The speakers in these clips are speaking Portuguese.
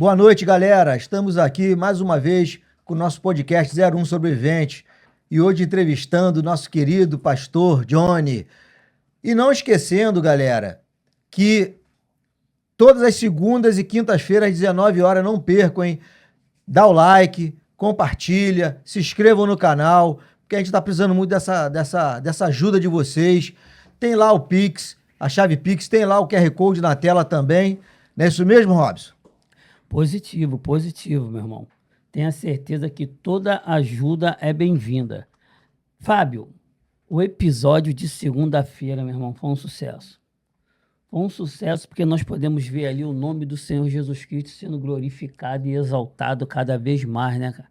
Boa noite, galera. Estamos aqui mais uma vez com o nosso podcast 01 Sobrevivente e hoje entrevistando o nosso querido pastor Johnny. E não esquecendo, galera, que todas as segundas e quintas-feiras às 19 horas, não percam, hein? Dá o like, compartilha, se inscrevam no canal, porque a gente está precisando muito dessa ajuda de vocês. Tem lá o Pix, a chave Pix, tem lá o QR Code na tela também. Não é isso mesmo, Robson? Positivo, meu irmão. Tenha certeza que toda ajuda é bem-vinda. Fábio, o episódio de segunda-feira, meu irmão, foi um sucesso. Foi um sucesso porque nós podemos ver ali o nome do Senhor Jesus Cristo sendo glorificado e exaltado cada vez mais, né, cara?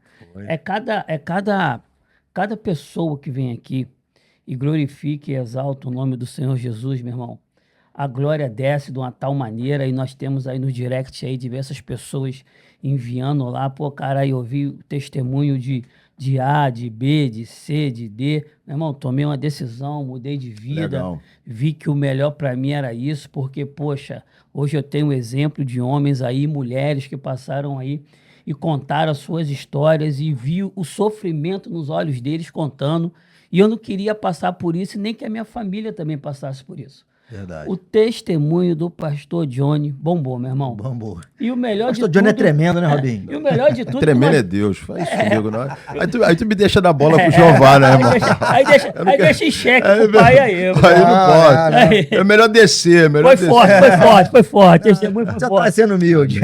Cada pessoa que vem aqui e glorifica e exalta o nome do Senhor Jesus, meu irmão, a glória desce de uma tal maneira e nós temos aí no direct aí diversas pessoas enviando lá, pô, cara, eu ouvi o testemunho de A, de B, de C, de D. Meu irmão, tomei uma decisão, mudei de vida, Legal. Vi que o melhor para mim era isso, porque, poxa, hoje eu tenho um exemplo de homens aí, mulheres que passaram aí e contaram as suas histórias e vi o sofrimento nos olhos deles contando, e eu não queria passar por isso, nem que a minha família também passasse por isso. Verdade. O testemunho do pastor Johnny bombou, meu irmão. Bombou. E o melhor Pastor de Johnny tudo... é tremendo, né, Robinho? E o melhor de tudo... Tremendo é Deus, faz isso comigo, não é? Aí tu me deixa dar bola pro Jeová, né, irmão? Aí deixa em xeque pro pai aí. Aí não pode. É melhor descer, Foi forte. Testemunho foi Já forte. tá sendo humilde.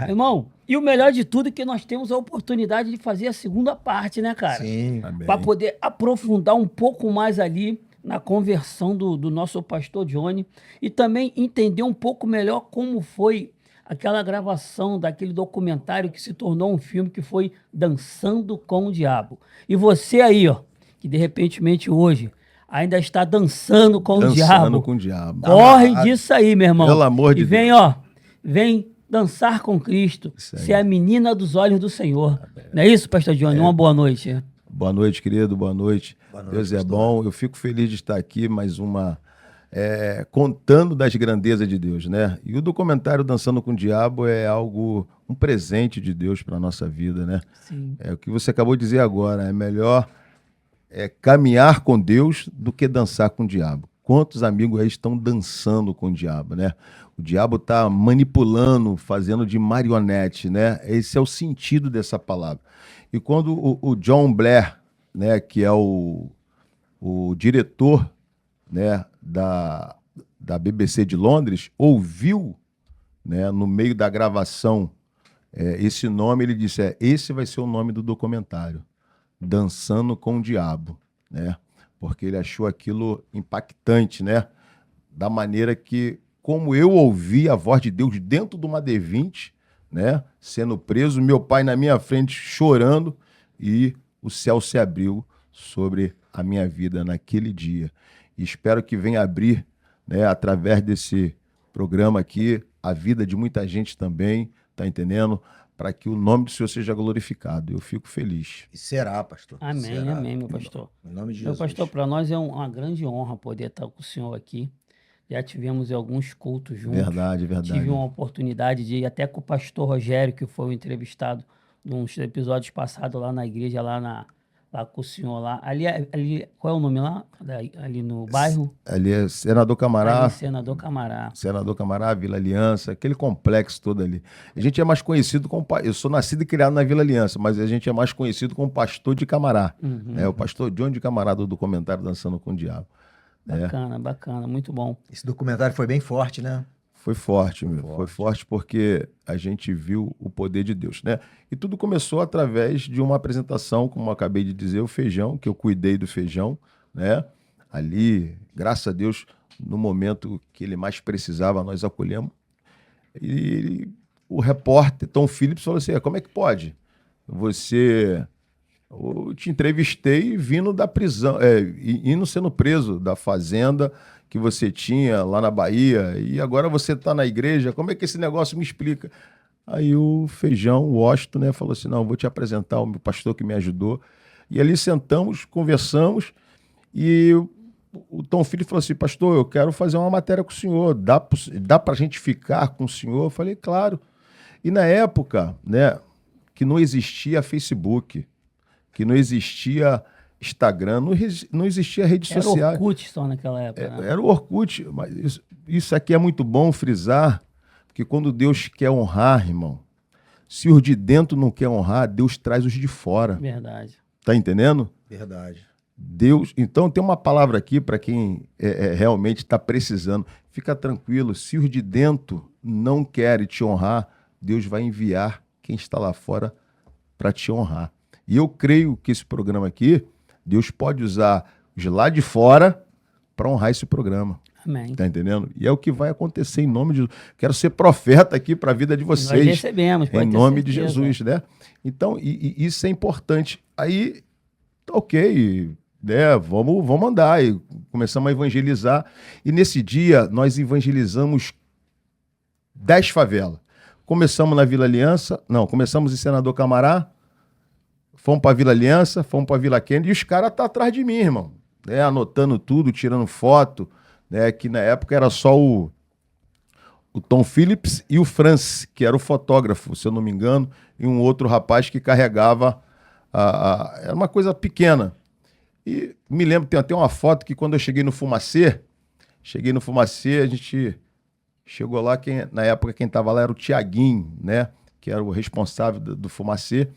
Irmão, e o melhor de tudo é que nós temos a oportunidade de fazer a segunda parte, né, cara? Sim. Para poder aprofundar um pouco mais ali na conversão do nosso pastor Johnny e também entender um pouco melhor como foi aquela gravação daquele documentário que se tornou um filme, que foi Dançando com o Diabo. E você aí, ó, que de repentemente hoje ainda está dançando com o diabo. Dançando com o diabo. Corre disso aí, meu irmão. Pelo amor de Deus. E vem, ó, vem dançar com Cristo, ser a menina dos olhos do Senhor. Não é isso, pastor Johnny? Uma boa noite. Boa noite, querido, boa noite. Deus é pastor. bom. Eu fico feliz de estar aqui mais uma... contando das grandezas de Deus, né? E o documentário Dançando com o Diabo é algo, um presente de Deus para a nossa vida, né? Sim. É o que você acabou de dizer agora, é melhor caminhar com Deus do que dançar com o diabo. Quantos amigos aí estão dançando com o diabo, né? O diabo está manipulando, fazendo de marionete, né? Esse é o sentido dessa palavra. E quando o John Blair, né, que é o diretor, né, da BBC de Londres, ouviu, né, no meio da gravação esse nome, ele disse, esse vai ser o nome do documentário, Dançando com o Diabo, né? Porque ele achou aquilo impactante, né? Da maneira que, como eu ouvi a voz de Deus dentro de uma D20, né, sendo preso, meu pai na minha frente chorando, e o céu se abriu sobre a minha vida naquele dia. E espero que venha abrir, né, através desse programa aqui, a vida de muita gente também, tá entendendo? Para que o nome do Senhor seja glorificado. Eu fico feliz. E será, pastor. Amém, Será. amém, meu pastor. Em nome de Meu Jesus. pastor, para nós é uma grande honra poder estar com o senhor aqui. Já tivemos alguns cultos juntos. Verdade. Tive uma oportunidade de ir até com o pastor Rogério, que foi o entrevistado nos episódios passados lá na igreja, lá com o senhor lá. Ali, qual é o nome lá? Ali no bairro? Ali é Senador Camará. Ali, Senador Camará. Senador Camará, Vila Aliança, aquele complexo todo ali. A gente é mais conhecido como... Eu sou nascido e criado na Vila Aliança, mas a gente é mais conhecido como Pastor de Camará. O pastor John de Camará, do documentário Dançando com o Diabo. Bacana, muito bom. Esse documentário foi bem forte, né? Foi forte, meu. Foi forte porque a gente viu o poder de Deus, né? E tudo começou através de uma apresentação, como eu acabei de dizer, o Feijão, que eu cuidei do Feijão, né? Ali, graças a Deus, no momento que ele mais precisava, nós acolhemos. E o repórter Tom Phillips falou assim, como é que pode? Eu te entrevistei vindo da prisão, indo sendo preso da fazenda que você tinha lá na Bahia, e agora você está na igreja, como é que esse negócio me explica? Aí o Feijão, o Washington, né, falou assim, não, vou te apresentar o meu pastor que me ajudou. E ali sentamos, conversamos, e o Tom Filho falou assim, pastor, eu quero fazer uma matéria com o senhor, dá para a gente ficar com o senhor? Eu falei, claro. E na época, né, que não existia Facebook, que não existia Instagram, não existia rede Era social. Orkut só naquela época, né? Era o Orkut, mas isso aqui é muito bom frisar, porque quando Deus quer honrar, irmão, se os de dentro não quer honrar, Deus traz os de fora. Verdade. Tá entendendo? Verdade. Deus, então tem uma palavra aqui para quem realmente está precisando. Fica tranquilo, se os de dentro não querem te honrar, Deus vai enviar quem está lá fora para te honrar. E eu creio que esse programa aqui, Deus pode usar os lá de fora para honrar esse programa. Amém. Tá entendendo? E é o que vai acontecer em nome de Jesus. Quero ser profeta aqui para a vida de vocês. Nós recebemos, pode em ter nome de certeza. Jesus, né? Então, isso é importante. Aí, tá ok, né? Vamos andar. E começamos a evangelizar. E nesse dia, nós evangelizamos 10 favelas. Começamos na Vila Aliança, começamos em Senador Camará, fomos para Vila Aliança, fomos para Vila Kennedy, e os caras estão atrás de mim, irmão. Né? Anotando tudo, tirando foto, né? Que na época era só o Tom Phillips e o Francis, que era o fotógrafo, se eu não me engano, e um outro rapaz que carregava era uma coisa pequena. E me lembro, tem até uma foto que quando eu cheguei no Fumacê, a gente chegou lá, na época quem estava lá era o Tiaguinho, né? Que era o responsável do Fumacê.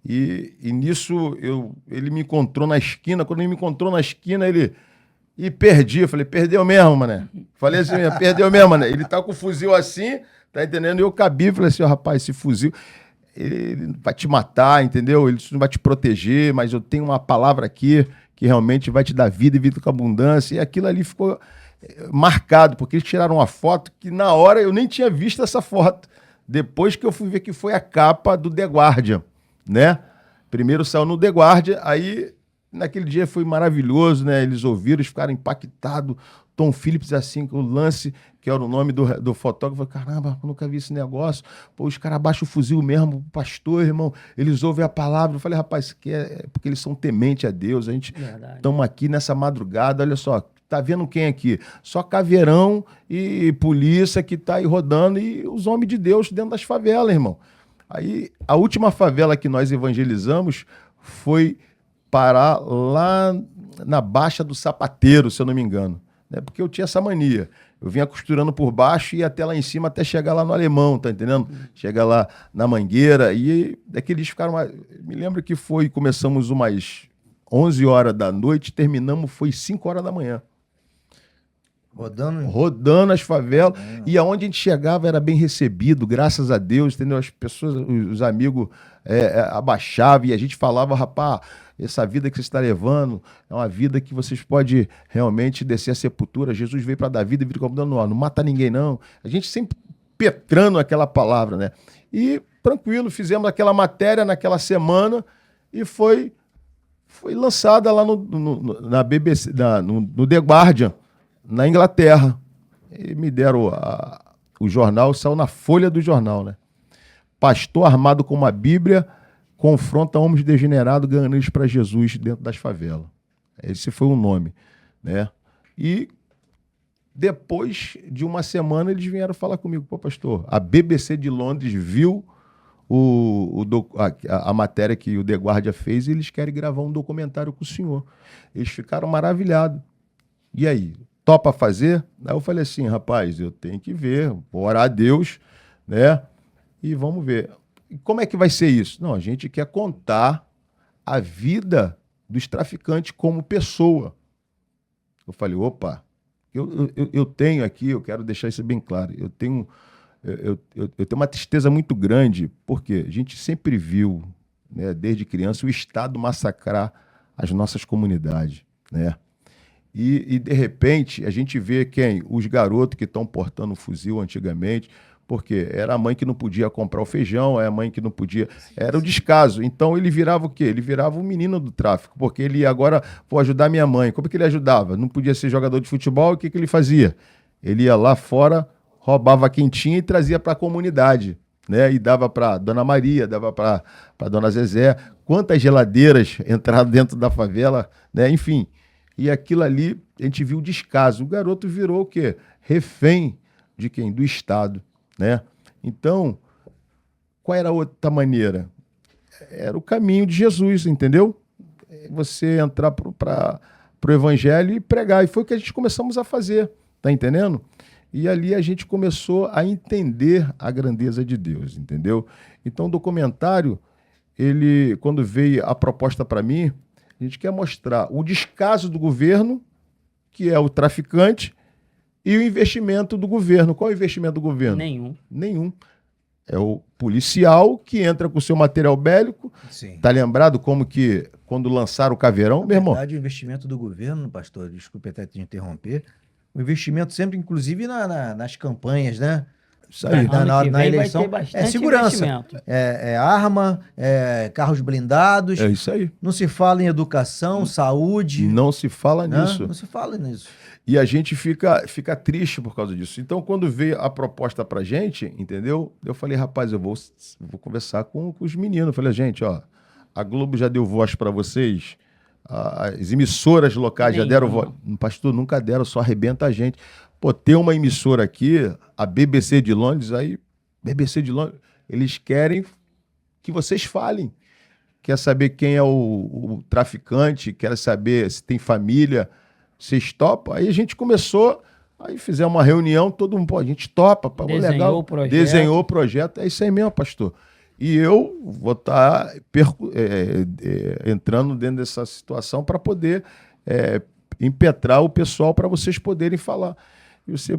E nisso ele me encontrou na esquina. Quando ele me encontrou na esquina, E perdi. Eu falei, perdeu mesmo, mané. Falei assim, perdeu mesmo, mané. Ele tá com o fuzil assim, tá entendendo? E eu cabi, falei assim, rapaz, esse fuzil, ele vai te matar, entendeu? Ele não vai te proteger, mas eu tenho uma palavra aqui que realmente vai te dar vida e vida com abundância. E aquilo ali ficou marcado, porque eles tiraram uma foto que na hora eu nem tinha visto essa foto. Depois que eu fui ver que foi a capa do The Guardian, né? Primeiro saiu no The Guardian, aí naquele dia foi maravilhoso, né? Eles ouviram, eles ficaram impactados. Tom Phillips, assim, o Lance, que era o nome do fotógrafo, caramba, eu nunca vi esse negócio. Pô, os caras abaixam o fuzil mesmo, pastor, irmão, eles ouvem a palavra. Eu falei, rapaz, isso aqui é porque eles são tementes a Deus. A gente estamos aqui nessa madrugada, olha só, tá vendo quem aqui? Só caveirão e polícia que tá aí rodando e os homens de Deus dentro das favelas, irmão. Aí, a última favela que nós evangelizamos foi parar lá na Baixa do Sapateiro, se eu não me engano. Né? Porque eu tinha essa mania. Eu vinha costurando por baixo e ia até lá em cima, até chegar lá no Alemão, tá entendendo? Chega lá na Mangueira e daqueles ficaram... Me lembro que começamos umas 11 horas da noite, terminamos, foi 5 horas da manhã. Rodando as favelas. E aonde a gente chegava era bem recebido, graças a Deus, entendeu? As pessoas, os amigos abaixavam e a gente falava, rapaz, essa vida que você está levando é uma vida que vocês podem realmente descer a sepultura. Jesus veio para dar vida e vir como dando, não mata ninguém não. A gente sempre petrando aquela palavra, né? E tranquilo, fizemos aquela matéria naquela semana e foi lançada lá na BBC, no The Guardian, na Inglaterra. E me deram o jornal, saiu na folha do jornal, né? Pastor armado com uma Bíblia confronta homens degenerados ganhando eles para Jesus dentro das favelas. Esse foi o nome, né? E depois de uma semana eles vieram falar comigo, pô, pastor, a BBC de Londres viu a matéria que o The Guardian fez e eles querem gravar um documentário com o senhor. Eles ficaram maravilhados. E aí, topa fazer? Aí eu falei assim, rapaz, eu tenho que ver, vou orar a Deus, né? E vamos ver. E como é que vai ser isso? Não, a gente quer contar a vida dos traficantes como pessoa. Eu falei, opa, eu tenho aqui, eu quero deixar isso bem claro, eu tenho uma tristeza muito grande, porque a gente sempre viu, né, desde criança, o Estado massacrar as nossas comunidades, né? E de repente, a gente vê os garotos que estão portando fuzil antigamente, porque era a mãe que não podia comprar o feijão, é a mãe que não podia... Era o descaso. Então ele virava o quê? Ele virava um menino do tráfico, porque ele agora vou ajudar minha mãe. Como é que ele ajudava? Não podia ser jogador de futebol, o que ele fazia? Ele ia lá fora, roubava quem tinha e trazia para a comunidade, né? E dava para Dona Maria, dava para Dona Zezé. Quantas geladeiras entraram dentro da favela, né? Enfim. E aquilo ali, a gente viu o descaso. O garoto virou o quê? Refém de quem? Do Estado, né? Então, qual era a outra maneira? Era o caminho de Jesus, entendeu? Você entrar para o evangelho e pregar. E foi o que a gente começamos a fazer, tá entendendo? E ali a gente começou a entender a grandeza de Deus, entendeu? Então o documentário, ele, quando veio a proposta para mim, a gente quer mostrar o descaso do governo, que é o traficante, e o investimento do governo. Qual é o investimento do governo? Nenhum. É o policial que entra com o seu material bélico. Sim. Tá lembrado como que quando lançaram o Caveirão, meu irmão? Na verdade, o investimento do governo, pastor, desculpe até te interromper, o investimento sempre, inclusive nas campanhas, né? Isso aí. Na eleição, é segurança, é arma, é carros blindados. É isso aí. Não se fala em educação, saúde. Não se fala né? nisso. Não se fala nisso. E a gente fica triste por causa disso. Então, quando veio a proposta pra gente, entendeu? Eu falei, rapaz, eu vou conversar com os meninos. Eu falei, gente, ó, a Globo já deu voz pra vocês, as emissoras locais já deram voz. Pastor, nunca deram, só arrebenta a gente. Pô, tem uma emissora aqui, a BBC de Londres, BBC de Londres, eles querem que vocês falem. Quer saber quem é o traficante, quer saber se tem família, vocês topam? Aí a gente começou, aí fizemos uma reunião, todo mundo, pô, a gente topa. Pô, legal. Desenhou o projeto, é isso aí mesmo, pastor. E eu vou estar entrando dentro dessa situação para poder impetrar o pessoal para vocês poderem falar. E você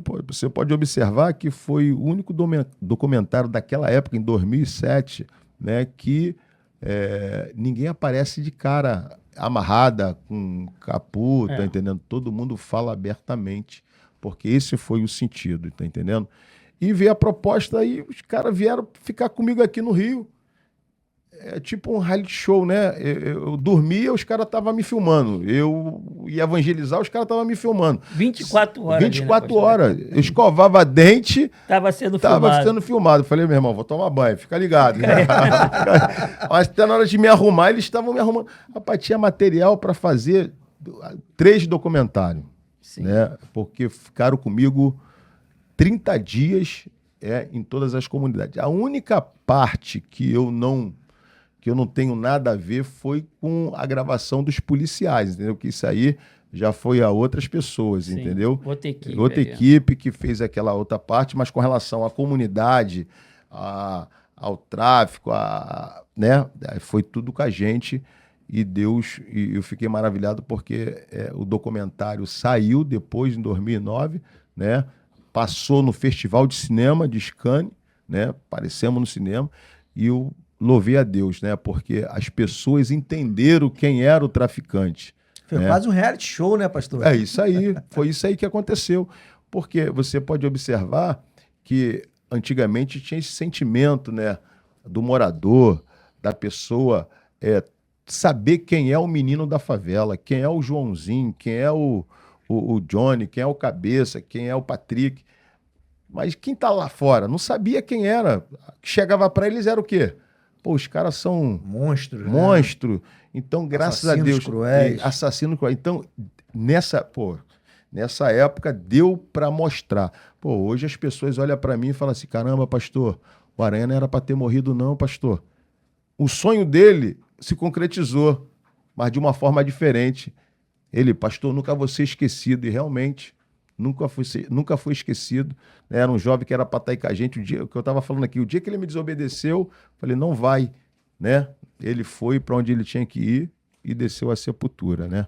pode observar que foi o único documentário daquela época, em 2007, né, que ninguém aparece de cara amarrada, com capô, tá entendendo? Todo mundo fala abertamente, porque esse foi o sentido, tá entendendo? E veio a proposta aí, os caras vieram ficar comigo aqui no Rio. É tipo um reality show, né? Eu dormia, os caras estavam me filmando. Eu ia evangelizar, os caras estavam me filmando. 24 horas. 24 horas. Eu escovava dente. Estava sendo filmado. Falei, meu irmão, vou tomar banho, fica ligado. Mas até na hora de me arrumar, eles estavam me arrumando. Rapaz, tinha material para fazer 3 documentários. Sim. Né? Porque ficaram comigo 30 dias em todas as comunidades. A única parte que eu não tenho nada a ver foi com a gravação dos policiais, entendeu? Que isso aí já foi a outras pessoas, Sim, entendeu? Outra equipe que fez aquela outra parte, mas com relação à comunidade, ao tráfico, né? Foi tudo com a gente e Deus, e eu fiquei maravilhado porque o documentário saiu depois, em 2009, né? Passou no Festival de Cinema de Cannes, né? Aparecemos no cinema e louvei a Deus, né? Porque as pessoas entenderam quem era o traficante. Foi quase um reality show, né, pastor? É isso aí. Foi isso aí que aconteceu. Porque você pode observar que antigamente tinha esse sentimento, né? Do morador, da pessoa saber quem é o menino da favela, quem é o Joãozinho, quem é o Johnny, quem é o Cabeça, quem é o Patrick. Mas quem tá lá fora não sabia quem era. Chegava para eles era o quê? Pô, os caras são monstros. Monstro. Né? Então, graças a Deus. Cruéis. Assassinos cruéis. Então, nessa época, deu para mostrar. Pô, hoje as pessoas olham para mim e falam assim: caramba, pastor, o Aranha não era para ter morrido, não, pastor. O sonho dele se concretizou, mas de uma forma diferente. Ele, pastor, nunca vou ser esquecido. E realmente, nunca foi esquecido. Era um jovem que era para estar aí com a gente. O dia que eu estava falando aqui, o dia que ele me desobedeceu, falei, não vai, né? Ele foi para onde ele tinha que ir e desceu à sepultura, né?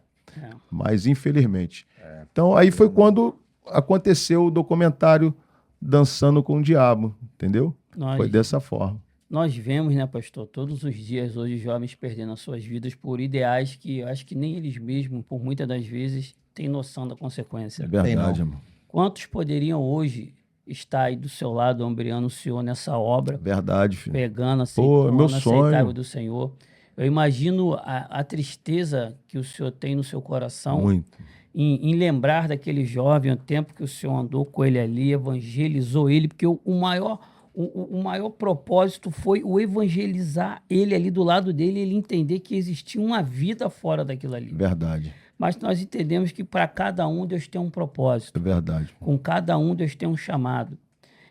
Mas, infelizmente. Então, aí foi quando aconteceu o documentário Dançando com o Diabo, entendeu? Foi dessa forma. Nós vemos, né, pastor, todos os dias hoje jovens perdendo as suas vidas por ideais que eu acho que nem eles mesmos, por muitas das vezes, têm noção da consequência. É verdade, irmão. Quantos poderiam hoje estar aí do seu lado, ombreando o Senhor nessa obra? Verdade, filho. Pegando, aceitando, aceitável do Senhor. Eu imagino a tristeza que o Senhor tem no seu coração. Muito. Em lembrar daquele jovem, o tempo que o Senhor andou com ele ali, evangelizou ele, porque o maior propósito foi o evangelizar ele ali do lado dele, ele entender que existia uma vida fora daquilo ali. Verdade. Mas nós entendemos que para cada um Deus tem um propósito. É verdade. Com cada um Deus tem um chamado.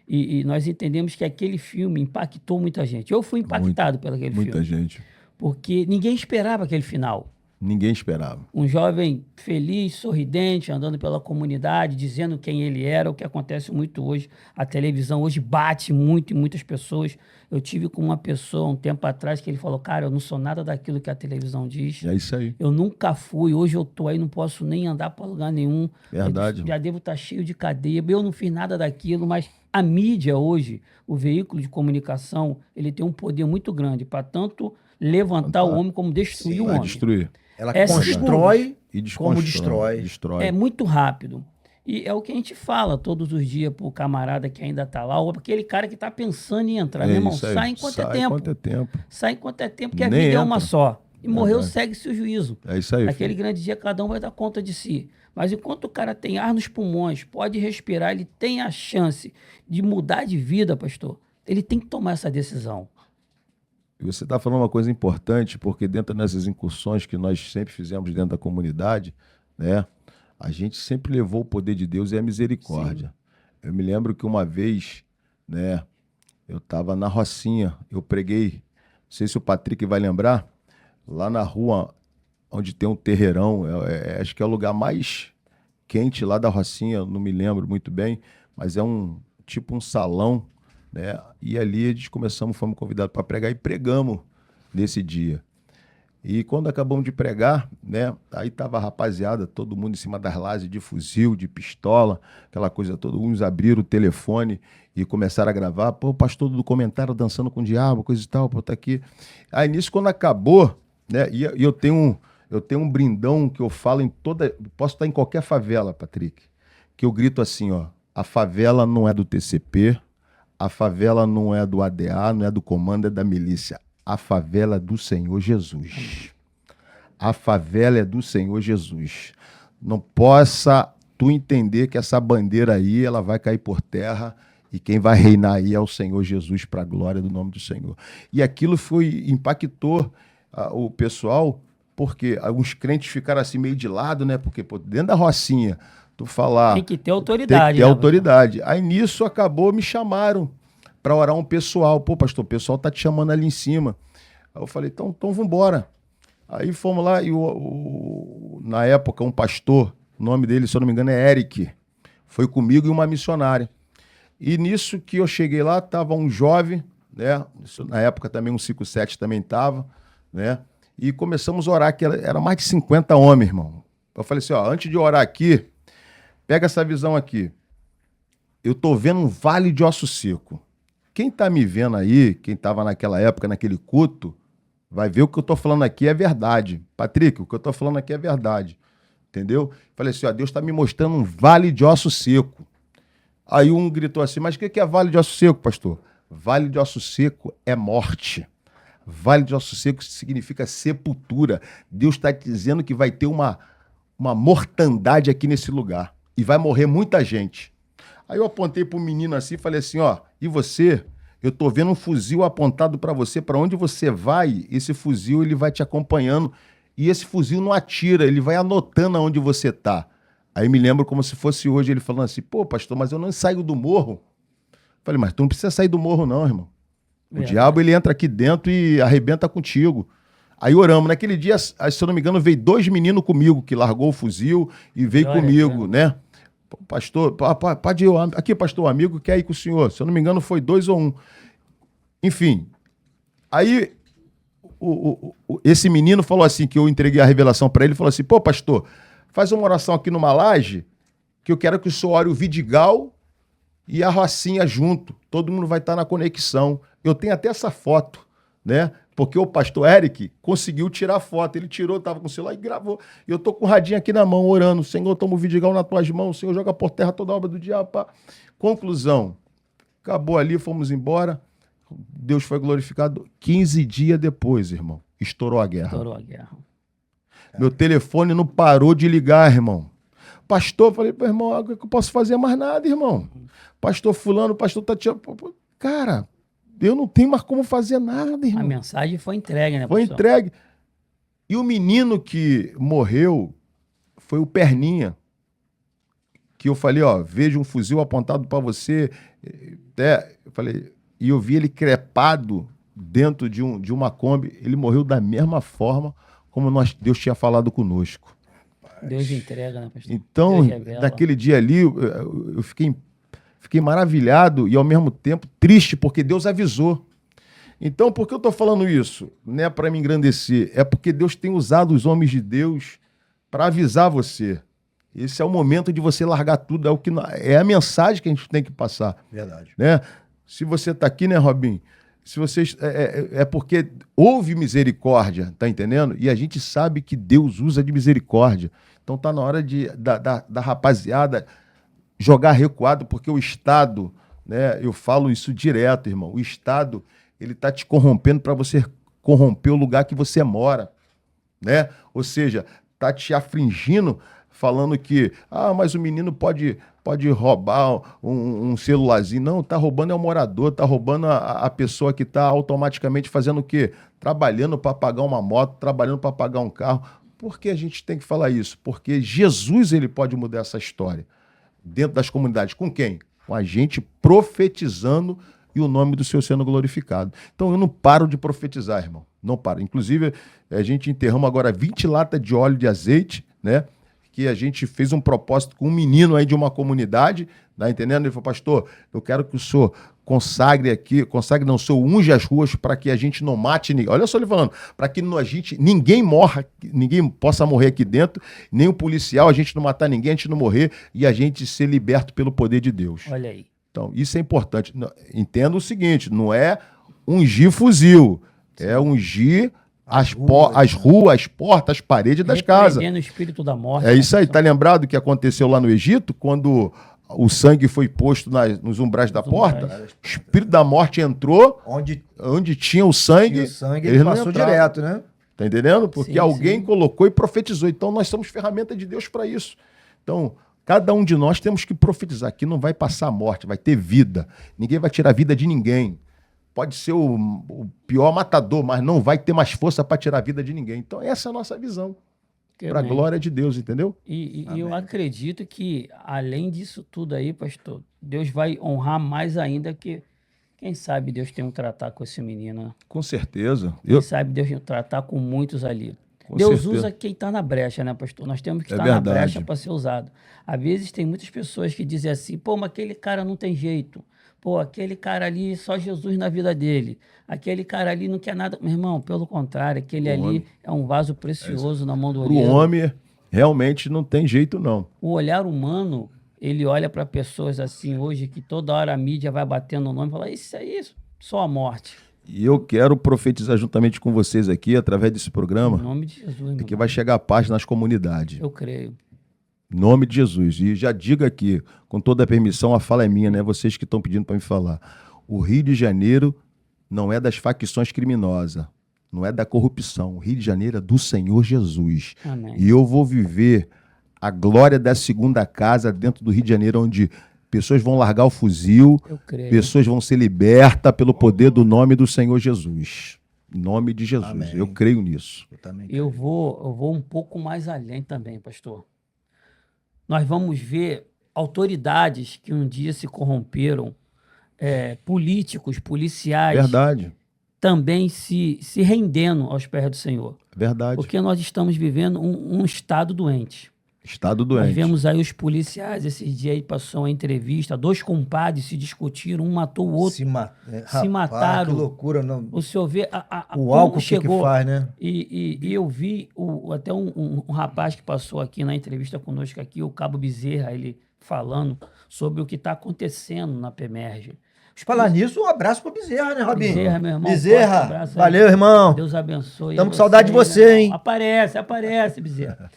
E nós entendemos que aquele filme impactou muita gente. Eu fui impactado por aquele filme. Muita gente. Porque ninguém esperava aquele final. Ninguém esperava. Um jovem feliz, sorridente, andando pela comunidade, dizendo quem ele era, o que acontece muito hoje. A televisão hoje bate muito em muitas pessoas. Eu tive com uma pessoa um tempo atrás que ele falou, cara, eu não sou nada daquilo que a televisão diz. É isso aí. Eu nunca fui, hoje eu tô aí, não posso nem andar para lugar nenhum. Verdade. Eu já devo estar cheio de cadeia. Eu não fiz nada daquilo, mas a mídia hoje, o veículo de comunicação, ele tem um poder muito grande para tanto levantar o homem como destruir o Vai homem. destruir. Ela É constrói E como desconstrói. destrói. É muito rápido. E é o que a gente fala todos os dias pro camarada que ainda tá lá, ou aquele cara que tá pensando em entrar. Meu irmão, isso aí. sai enquanto é Sai tempo. enquanto é tempo. Sai enquanto é tempo, porque a Nem vida é uma entra. só. E morreu, Verdade. segue-se o juízo. É isso aí. Naquele filho. grande dia, cada um vai dar conta de si. Mas enquanto o cara tem ar nos pulmões, pode respirar, ele tem a chance de mudar de vida, pastor. Ele tem que tomar essa decisão. E você está falando uma coisa importante, porque dentro dessas incursões que nós sempre fizemos dentro da comunidade, né, a gente sempre levou o poder de Deus e a misericórdia. Eu me lembro que uma vez, né, eu estava na Rocinha, eu preguei, não sei se o Patrick vai lembrar, lá na rua onde tem um terreirão, acho que é o lugar mais quente lá da Rocinha, não me lembro muito bem, mas é tipo um salão, né? E ali fomos convidados para pregar e pregamos nesse dia. E quando acabamos de pregar, né? Aí tava a rapaziada, todo mundo em cima das lajes de fuzil, de pistola, aquela coisa toda. Uns abriram o telefone e começaram a gravar. Pô, o pastor do comentário dançando com o diabo, coisa e tal, pô, tá aqui. Aí nisso, quando acabou, né? E eu tenho um brindão que eu falo em toda... Posso estar em qualquer favela, Patrick, que eu grito assim, ó. A favela não é do TCP, a favela não é do ADA, não é do comando, é da milícia. A favela é do Senhor Jesus. A favela é do Senhor Jesus. Não possa tu entender que essa bandeira aí, ela vai cair por terra e quem vai reinar aí é o Senhor Jesus, para a glória do nome do Senhor. E aquilo impactou o pessoal, porque alguns crentes ficaram assim meio de lado, né? Porque pô, dentro da Rocinha, tu falar... Tem que ter autoridade. Tem que ter autoridade. Aí nisso acabou, me chamaram para orar um pessoal. Pô, pastor, o pessoal tá te chamando ali em cima. Aí eu falei, então vamos embora. Aí fomos lá e na época um pastor, o nome dele, se eu não me engano, é Eric, foi comigo e uma missionária. E nisso que eu cheguei lá, tava um jovem, né? Na época também um 57 também tava, né? E começamos a orar, que era mais de 50 homens, irmão. Eu falei assim, ó, antes de orar aqui, pega essa visão aqui. Eu tô vendo um vale de osso seco. Quem tá me vendo aí, quem tava naquela época, naquele culto, vai ver o que eu tô falando aqui é verdade. Patrick, o que eu tô falando aqui é verdade. Entendeu? Falei assim, ó, Deus tá me mostrando um vale de osso seco. Aí um gritou assim, mas o que é vale de osso seco, pastor? Vale de osso seco é morte. Vale de osso seco significa sepultura. Deus está dizendo que vai ter uma mortandade aqui nesse lugar. E vai morrer muita gente. Aí eu apontei pro menino assim e falei assim, ó, e você? Eu tô vendo um fuzil apontado para você, para onde você vai, esse fuzil ele vai te acompanhando. E esse fuzil não atira, ele vai anotando aonde você tá. Aí me lembro como se fosse hoje ele falando assim, pô, pastor, mas eu não saio do morro. Falei, mas tu não precisa sair do morro não, irmão. O diabo, ele entra aqui dentro e arrebenta contigo. Aí oramos. Naquele dia, se eu não me engano, veio 2 meninos comigo, que largou o fuzil e veio comigo, né? Pastor, pode ir. Aqui, pastor, amigo, quer ir com o senhor. Se eu não me engano, foi 2 ou 1. Enfim. Aí, esse menino falou assim, que eu entreguei a revelação para ele, falou assim, pô, pastor, faz uma oração aqui numa laje, que eu quero que o senhor ore o Vidigal e a Rocinha junto. Todo mundo vai estar na conexão. Eu tenho até essa foto, né? Porque o pastor Eric conseguiu tirar a foto. Ele tirou, estava com o celular e gravou. E eu tô com o radinho aqui na mão, orando. Senhor, toma o Vidigal nas tuas mãos. Senhor, joga por terra toda a obra do diabo. Pá. Conclusão. Acabou ali, fomos embora. Deus foi glorificado. 15 dias depois, irmão, estourou a guerra. Estourou a guerra. Meu telefone não parou de ligar, irmão. Pastor, falei, pô, irmão, eu não posso fazer mais nada, irmão. Pastor fulano, pastor Tatiana. Cara, eu não tenho mais como fazer nada, irmão. A mensagem foi entregue, né, Foi pastor? entregue. E o menino que morreu foi o Perninha, que eu falei, ó, vejo um fuzil apontado para você, eu falei, e eu vi ele crepado dentro de uma Kombi, ele morreu da mesma forma como Deus tinha falado conosco. Deus entrega, né, pastor? Então, Deus revela. naquele dia ali, eu fiquei maravilhado e ao mesmo tempo triste, porque Deus avisou. Então, por que eu estou falando isso? Não é para me engrandecer, é porque Deus tem usado os homens de Deus para avisar você. Esse é o momento de você largar tudo, é a mensagem que a gente tem que passar. Verdade. Né? Se você está aqui, né, Robinho? Se vocês, é porque houve misericórdia, tá entendendo? E a gente sabe que Deus usa de misericórdia. Então tá na hora da rapaziada jogar recuado, porque o Estado, né, eu falo isso direto, irmão, o Estado, ele tá te corrompendo para você corromper o lugar que você mora, né? Ou seja, tá te afligindo, falando que, mas o menino pode roubar um celularzinho. Não, tá roubando é o morador, tá roubando a pessoa que tá automaticamente fazendo o quê? Trabalhando para pagar uma moto, trabalhando para pagar um carro. Por que a gente tem que falar isso? Porque Jesus, ele pode mudar essa história dentro das comunidades. Com quem? Com a gente profetizando e o nome do Senhor sendo glorificado. Então eu não paro de profetizar, irmão. Não paro. Inclusive, a gente enterramos agora 20 latas de óleo de azeite, né? Que a gente fez um propósito com um menino aí de uma comunidade, tá entendendo? Ele falou, pastor, eu quero que o senhor o senhor unge as ruas para que a gente não mate ninguém. Olha só ele falando, para que ninguém morra, ninguém possa morrer aqui dentro, nem o policial, a gente não matar ninguém, a gente não morrer e a gente ser liberto pelo poder de Deus. Olha aí. Então, isso é importante. Entenda o seguinte, não é ungir fuzil, é ungir as ruas, as portas, as paredes das casas. Repreendendo o espírito da morte. É isso aí. Tá lembrado o que aconteceu lá no Egito, quando o sangue foi posto nos umbrais da porta? O espírito da morte entrou onde tinha o sangue. E o sangue ele passou direto, né? Tá entendendo? Porque sim, alguém colocou e profetizou. Então nós somos ferramenta de Deus para isso. Então, cada um de nós temos que profetizar. Aqui não vai passar a morte, vai ter vida. Ninguém vai tirar a vida de ninguém. Pode ser o pior matador, mas não vai ter mais força para tirar a vida de ninguém. Então, essa é a nossa visão. Para a glória de Deus, entendeu? E eu acredito que, além disso tudo aí, pastor, Deus vai honrar mais ainda que, quem sabe, Deus tem um tratar com esse menino. Né? Com certeza. Quem sabe Deus tem um tratar com muitos ali. Deus usa quem está na brecha, né, pastor? Nós temos que estar na brecha para ser usado. Às vezes tem muitas pessoas que dizem assim, pô, mas aquele cara não tem jeito. Pô, aquele cara ali, só Jesus na vida dele. Aquele cara ali não quer nada. Meu irmão, pelo contrário, aquele ali é um vaso precioso na mão do olheiro. O homem realmente não tem jeito, não. O olhar humano, ele olha para pessoas assim hoje, que toda hora a mídia vai batendo o nome e fala, isso aí, só a morte. E eu quero profetizar juntamente com vocês aqui, através desse programa, em nome de Jesus, que vai chegar a paz nas comunidades. Eu creio. Em nome de Jesus. E já digo aqui, com toda a permissão, a fala é minha, né? Vocês que estão pedindo para me falar. O Rio de Janeiro não é das facções criminosas, não é da corrupção. O Rio de Janeiro é do Senhor Jesus. Amém. E eu vou viver a glória da segunda casa dentro do Rio de Janeiro, onde pessoas vão largar o fuzil, pessoas vão ser libertas pelo poder do nome do Senhor Jesus. Em nome de Jesus. Amém. Eu creio nisso. Eu vou um pouco mais além também, pastor. Nós vamos ver autoridades que um dia se corromperam, políticos, policiais, verdade, também se rendendo aos pés do Senhor. Verdade. Porque nós estamos vivendo um estado doente. Estado doente. Nós vemos aí os policiais, esses dias aí passou uma entrevista, 2 compadres se discutiram, um matou o outro, se mataram. Que loucura. Não... O senhor vê o álcool chegou, que faz, né? E eu vi até um rapaz que passou aqui na entrevista conosco aqui, o Cabo Bezerra, ele falando sobre o que está acontecendo na PEMERGE. Falar nisso, um abraço pro Bezerra, né, Robinho? Bezerra, meu irmão. Bezerra, valeu, irmão. Deus abençoe. Estamos com saudade de você, hein? Aparece, Bezerra.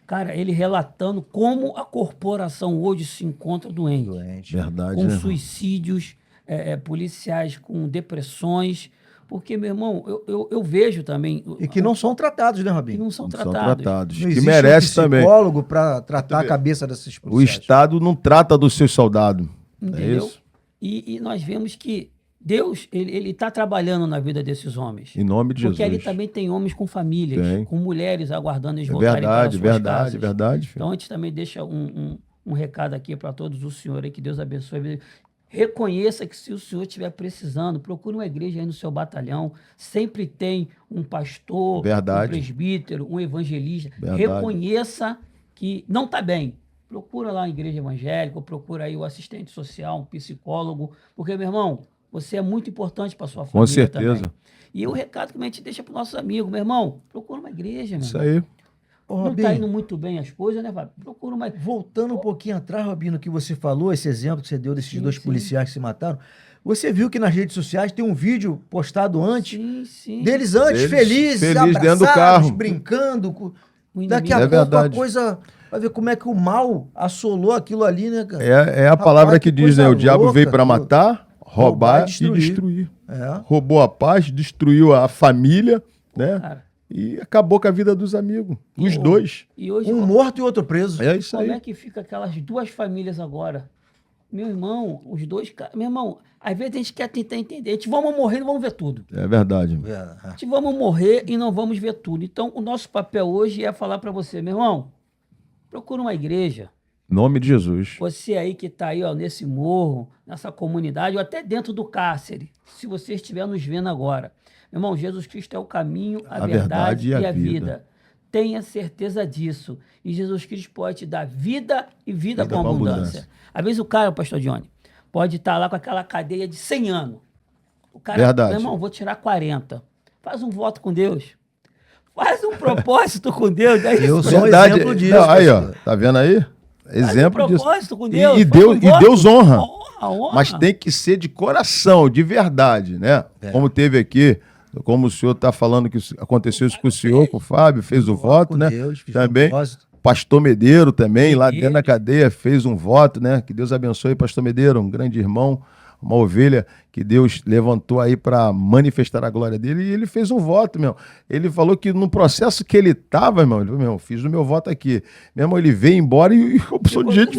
Cara, ele relatando como a corporação hoje se encontra doente. Verdade, com né? suicídios policiais, com depressões. Porque, meu irmão, eu vejo também... E que não são tratados, né, Robinho? Que não são tratados. Não que merece também. Psicólogo para tratar a cabeça desses policiais. O Estado não trata dos seus soldados. Entendeu? É isso? E nós vemos que Deus, ele está trabalhando na vida desses homens. Em nome de Jesus. Porque ali também tem homens com famílias, com mulheres aguardando eles voltarem para suas casas. Verdade. Então, a gente também deixa um um recado aqui para todos o senhor aí, que Deus abençoe. Reconheça que se o senhor estiver precisando, procure uma igreja aí no seu batalhão. Sempre tem um pastor, Verdade. um presbítero, um evangelista. Verdade. Reconheça que não está bem. Procura lá a igreja evangélica, procura aí o assistente social, um psicólogo. Porque, meu irmão, você é muito importante para sua família. Com certeza. também. E o recado que a gente deixa para os nossos amigos, meu irmão, procura uma igreja, meu Isso irmão. aí. Ô, Não Robinho, está indo muito bem as coisas, né, Fábio? Procura uma. voltando um pouquinho atrás, Robinho, no que você falou, esse exemplo que você deu desses Sim, dois sim. policiais que se mataram, você viu que nas redes sociais tem um vídeo postado antes, Sim, sim. deles antes, Deles felizes, felizes dentro do abraçados, carro. brincando. O Daqui a inimigo. É pouco verdade. a coisa... Vai ver como é que o mal assolou aquilo ali, né, cara? É a Rapaz, palavra que que diz, né? coisa O diabo louca, veio para aquilo. matar, roubar e e destruir. É. Roubou a paz, destruiu a família, né? Cara, E acabou com a vida dos amigos. Os dois. e hoje, Um morto e outro preso. É isso como aí. é que fica aquelas duas famílias agora? Meu irmão, os dois. Meu irmão, às vezes a gente quer tentar entender. A gente vamos morrer e não vamos ver tudo. É verdade. É. A gente vamos morrer e não vamos ver tudo. Então, o nosso papel hoje é falar para você, meu irmão, procura uma igreja. Em nome de Jesus. Você aí que está aí, ó, nesse morro, nessa comunidade, ou até dentro do cárcere, se você estiver nos vendo agora. Meu irmão, Jesus Cristo é o caminho, a verdade e a vida. Tenha certeza disso. E Jesus Cristo pode te dar vida e vida com abundância. Às vezes o cara, pastor Johnny, pode estar lá com aquela cadeia de 100 anos. O cara, Verdade. meu irmão, vou tirar 40. Faz um voto com Deus. Faz um propósito com Deus. É isso, Eu meu sou um irmão. exemplo disso. Não, aí, ó. pastor. Tá vendo aí? Exemplo Faz um disso. propósito com Deus. E faz um voto. Deus honra. Honra. Mas tem que ser de coração, de verdade, né? É. Como teve aqui, como o senhor está falando que aconteceu isso com o senhor, com o Fábio, fez o voto, Com né? Deus, fiz Também. propósito. Pastor Medeiro também, lá Ele. dentro da cadeia, fez um voto, né? Que Deus abençoe, Pastor Medeiro, um grande irmão, uma ovelha que Deus levantou aí para manifestar a glória dele, e ele fez um voto, meu. Ele falou que no processo que ele estava, irmão, ele falou, meu, fiz o meu voto aqui. Meu irmão, ele veio embora e a opção de gente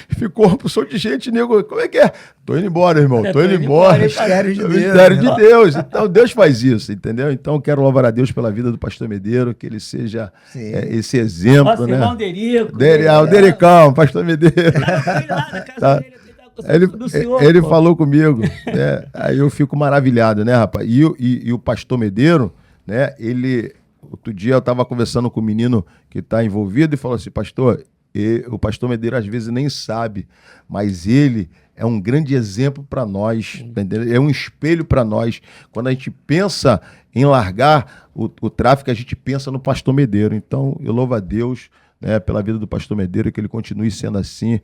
ficou a opção de gente, nego, como é que é? Tô indo embora, irmão, tô indo embora. Mistério de Deus. Mistério de né? Deus. Então Deus faz isso, entendeu? Então quero louvar a Deus pela vida do pastor Medeiro, que ele seja Sim. esse exemplo, Nosso né? irmão Derico. O Dericão, pastor Medeiro. Tá. Ele falou comigo, né? Aí eu fico maravilhado, né, rapaz? E o pastor Medeiro, né? Outro dia eu estava conversando com um menino que está envolvido e falou assim, pastor, o pastor Medeiro às vezes nem sabe, mas ele é um grande exemplo para nós, tá entendendo? É um espelho para nós. Quando a gente pensa em largar o tráfico, a gente pensa no pastor Medeiro. Então, eu louvo a Deus, né, pela vida do pastor Medeiro, que ele continue sendo assim,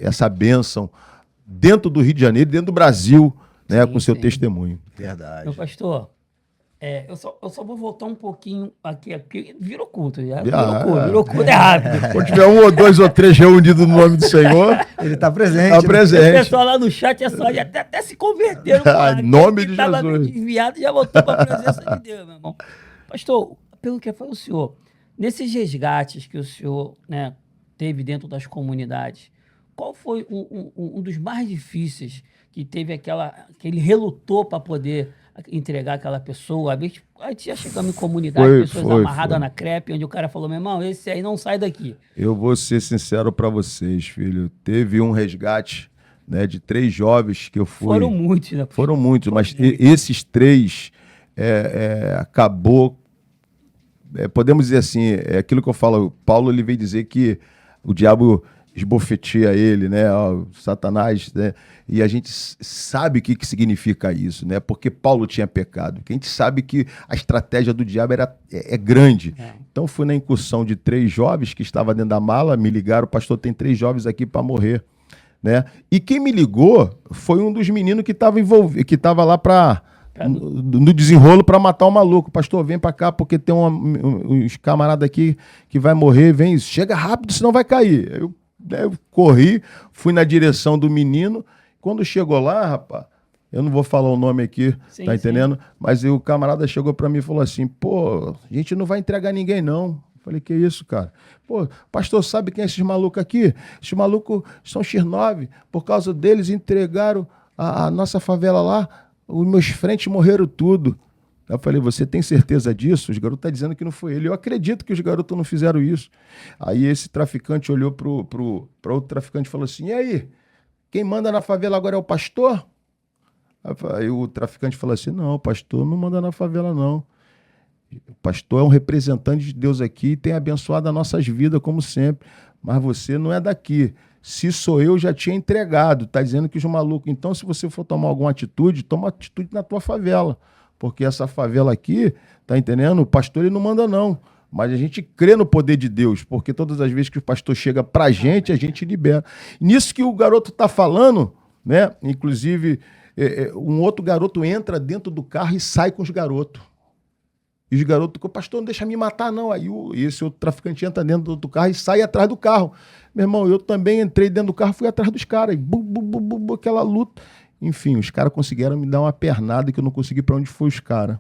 essa bênção dentro do Rio de Janeiro, dentro do Brasil, né, Sim, com seu sim. testemunho. Verdade. Meu pastor, eu só vou voltar um pouquinho aqui, porque virou culto já. Ah, Virou culto, é rápido. Quando tiver um ou dois ou três reunidos no nome do Senhor, Ele está presente. está né? O presente. pessoal lá no chat é só até se converteram. Em nome de Tava Jesus. desviado, já voltou para a presença de Deus, meu irmão. Pastor, a pergunta que foi o senhor, nesses resgates que o senhor, né, teve dentro das comunidades, qual foi um dos mais difíceis que teve que ele relutou para poder entregar aquela pessoa? A gente já chegamos em comunidade, pessoas amarradas na crepe, onde o cara falou, meu irmão, esse aí não sai daqui. Eu vou ser sincero para vocês, filho. Teve um resgate, né, de 3 jovens que eu fui. Foram muitos, né? Foram muitos, mas esses 3 acabou. Podemos dizer assim, é aquilo que eu falo. Paulo ele veio dizer que o diabo esbofeteia ele, né? Ó, Satanás, né? E a gente sabe o que significa isso, né? Porque Paulo tinha pecado. Que a gente sabe que a estratégia do diabo é grande. Então fui na incursão de 3 jovens que estavam dentro da mala, me ligaram, pastor, tem 3 jovens aqui para morrer, né? E quem me ligou foi um dos meninos que estava envolvido, que estava lá no desenrolo para matar o maluco. Pastor, vem para cá porque tem uns camaradas aqui que vai morrer, vem, chega rápido, senão vai cair. Eu corri, fui na direção do menino. Quando chegou lá, rapaz, eu não vou falar o nome aqui, Sim, tá entendendo? Mas o camarada chegou para mim e falou assim, pô, a gente não vai entregar ninguém não. Eu falei, que isso, cara? Pô, pastor, sabe quem é esses malucos aqui? Esses malucos são X9, por causa deles entregaram a nossa favela lá, os meus frentes morreram tudo. Eu falei, você tem certeza disso? Os garotos estão dizendo que não foi ele. Eu acredito que os garotos não fizeram isso. Aí esse traficante olhou para outro traficante e falou assim, e aí, quem manda na favela agora é o pastor? Aí o traficante falou assim, não, o pastor não manda na favela, não. O pastor é um representante de Deus aqui e tem abençoado as nossas vidas, como sempre. Mas você não é daqui. Se sou eu, já tinha entregado. Tá dizendo que os malucos... Então, se você for tomar alguma atitude, toma atitude na tua favela. Porque essa favela aqui, tá entendendo? O pastor, ele não manda, não. Mas a gente crê no poder de Deus. Porque todas as vezes que o pastor chega pra gente, a gente libera. Nisso que o garoto tá falando, né? Inclusive, um outro garoto entra dentro do carro e sai com os garotos. E os garotos, o pastor, não deixa me matar, não. Aí esse outro traficante entra dentro do carro e sai atrás do carro. Meu irmão, eu também entrei dentro do carro, fui atrás dos caras. E aquela luta. Enfim, os caras conseguiram me dar uma pernada que eu não consegui para onde foi os caras.